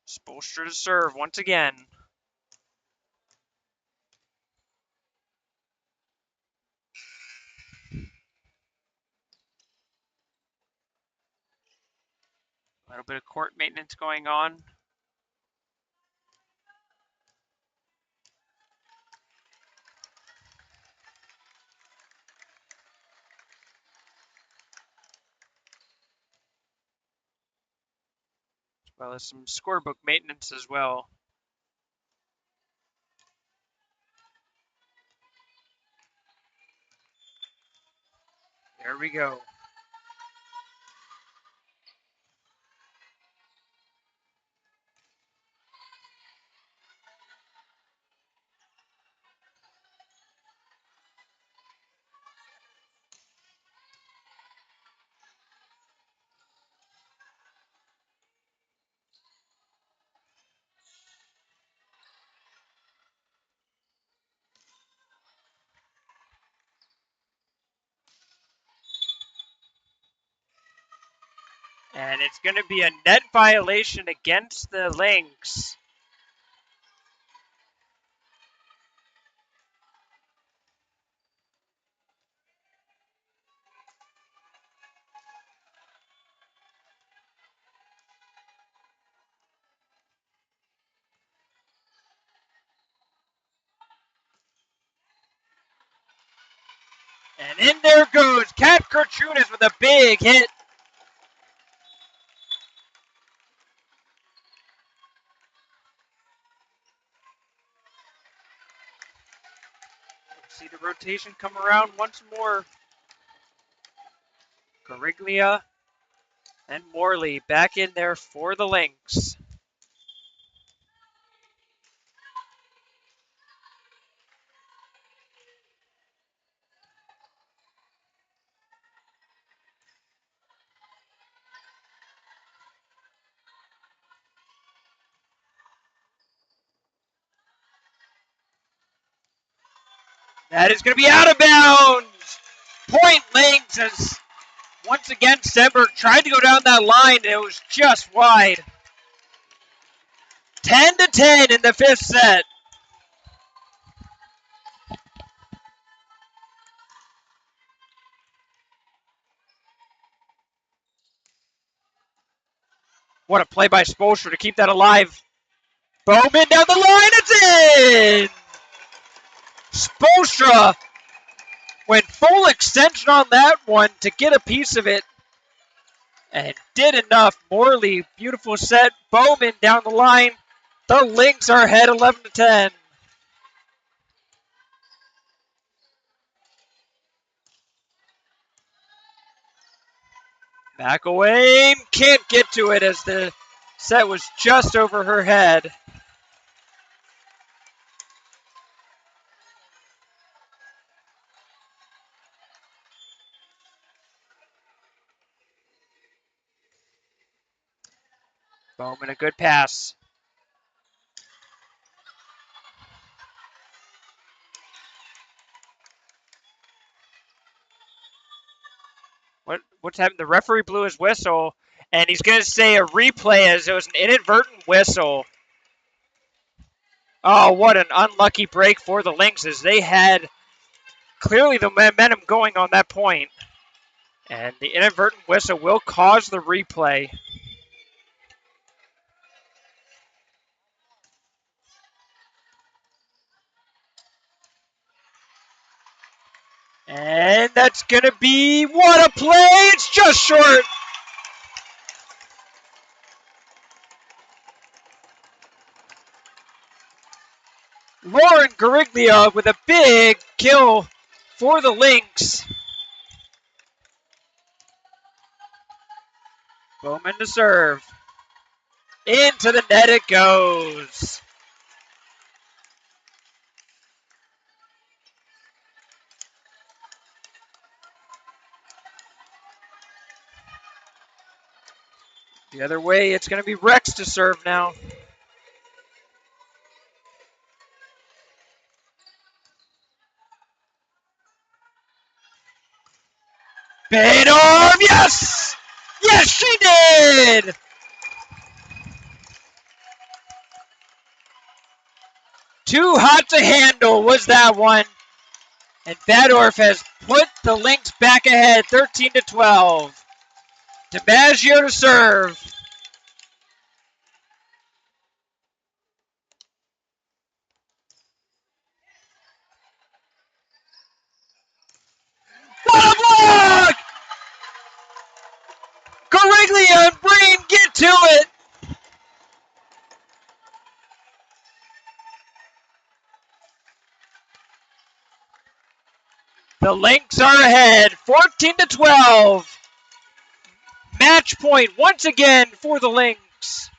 [SPEAKER 1] Spolstra to serve once again. A little bit of court maintenance going on. As well as some scorebook maintenance as well. There we go. And it's going to be a net violation against the Lynx. And in there goes Kat Kerchunas with a big hit. See the rotation come around once more. Gariglia and Morley back in there for the Lynx. That is going to be out of bounds. Point Lynx as once again Semberg tried to go down that line and it was just wide. 10-10 in the 5th set. What a play by Spolstra to keep that alive. Bowman down the line, it's in! Spolstra went full extension on that one to get a piece of it and did enough. Morley, beautiful set. Bowman down the line. The Lynx are ahead 11-10. Back away, can't get to it as the set was just over her head. Bowman, a good pass. What's happened? The referee blew his whistle, and he's going to say a replay as it was an inadvertent whistle. Oh, what an unlucky break for the Lynx as they had clearly the momentum going on that point. And the inadvertent whistle will cause the replay. And that's going to be, what a play! It's just short. Lauren Gariglia with a big kill for the Lynx. Bowman to serve. Into the net it goes. The other way, it's going to be Rex to serve now. Bait arm, yes! Yes, she did! Too hot to handle was that one. And Badorf has put the Lynx back ahead, 13-12. DiMaggio to serve. What a block! Gariglia and Breen get to it. The Lynx are ahead, 14-12. Match point once again for the Lynx.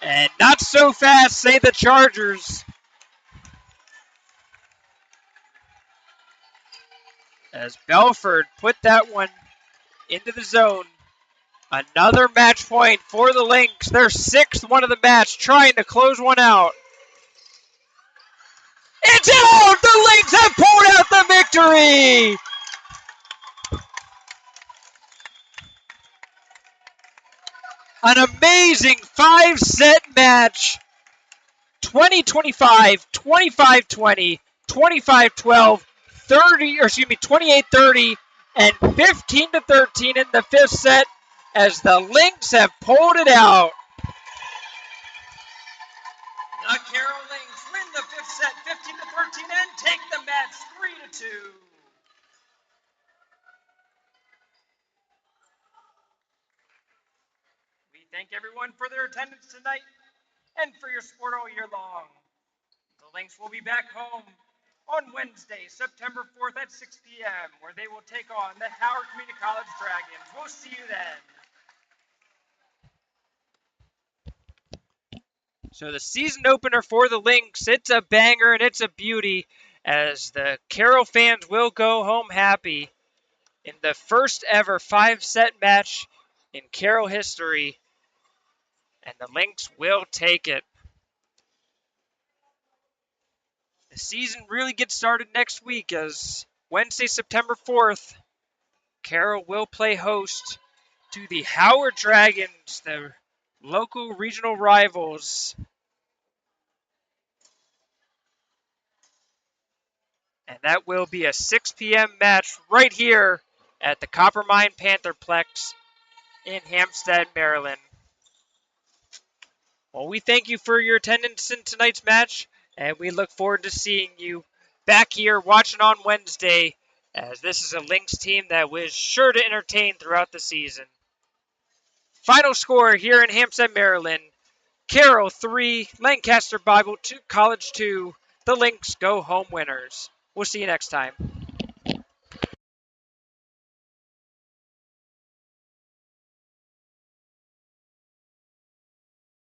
[SPEAKER 1] And not so fast, say the Chargers. As Belford put that one into the zone. Another match point for the Lynx. Their sixth one of the match, trying to close one out. It's out! The Lynx have pulled out the victory! An amazing five-set match. 20-25, 25-20, 25-12, 28-30, and 15-13 in the fifth set as the Lynx have pulled it out. The Carroll Lynx win the fifth set 15-13 and take the match 3-2. We thank everyone for their attendance tonight and for your support all year long. The Lynx will be back home on Wednesday, September 4th at 6 p.m., where they will take on the Howard Community College Dragons. We'll see you then. So the season opener for the Lynx, it's a banger and it's a beauty as the Carroll fans will go home happy in the first ever five-set match in Carroll history, and the Lynx will take it. The season really gets started next week as Wednesday, September 4th, Carroll will play host to the Howard Dragons, the local regional rivals. And that will be a 6 p.m. match right here at the Coppermine Pantherplex in Hampstead, Maryland. Well, we thank you for your attendance in tonight's match, and we look forward to seeing you back here watching on Wednesday, as this is a Lynx team that was sure to entertain throughout the season. Final score here in Hampstead, Maryland: Carroll 3, Lancaster Bible 2, College 2. The Lynx go home winners. We'll see you next time.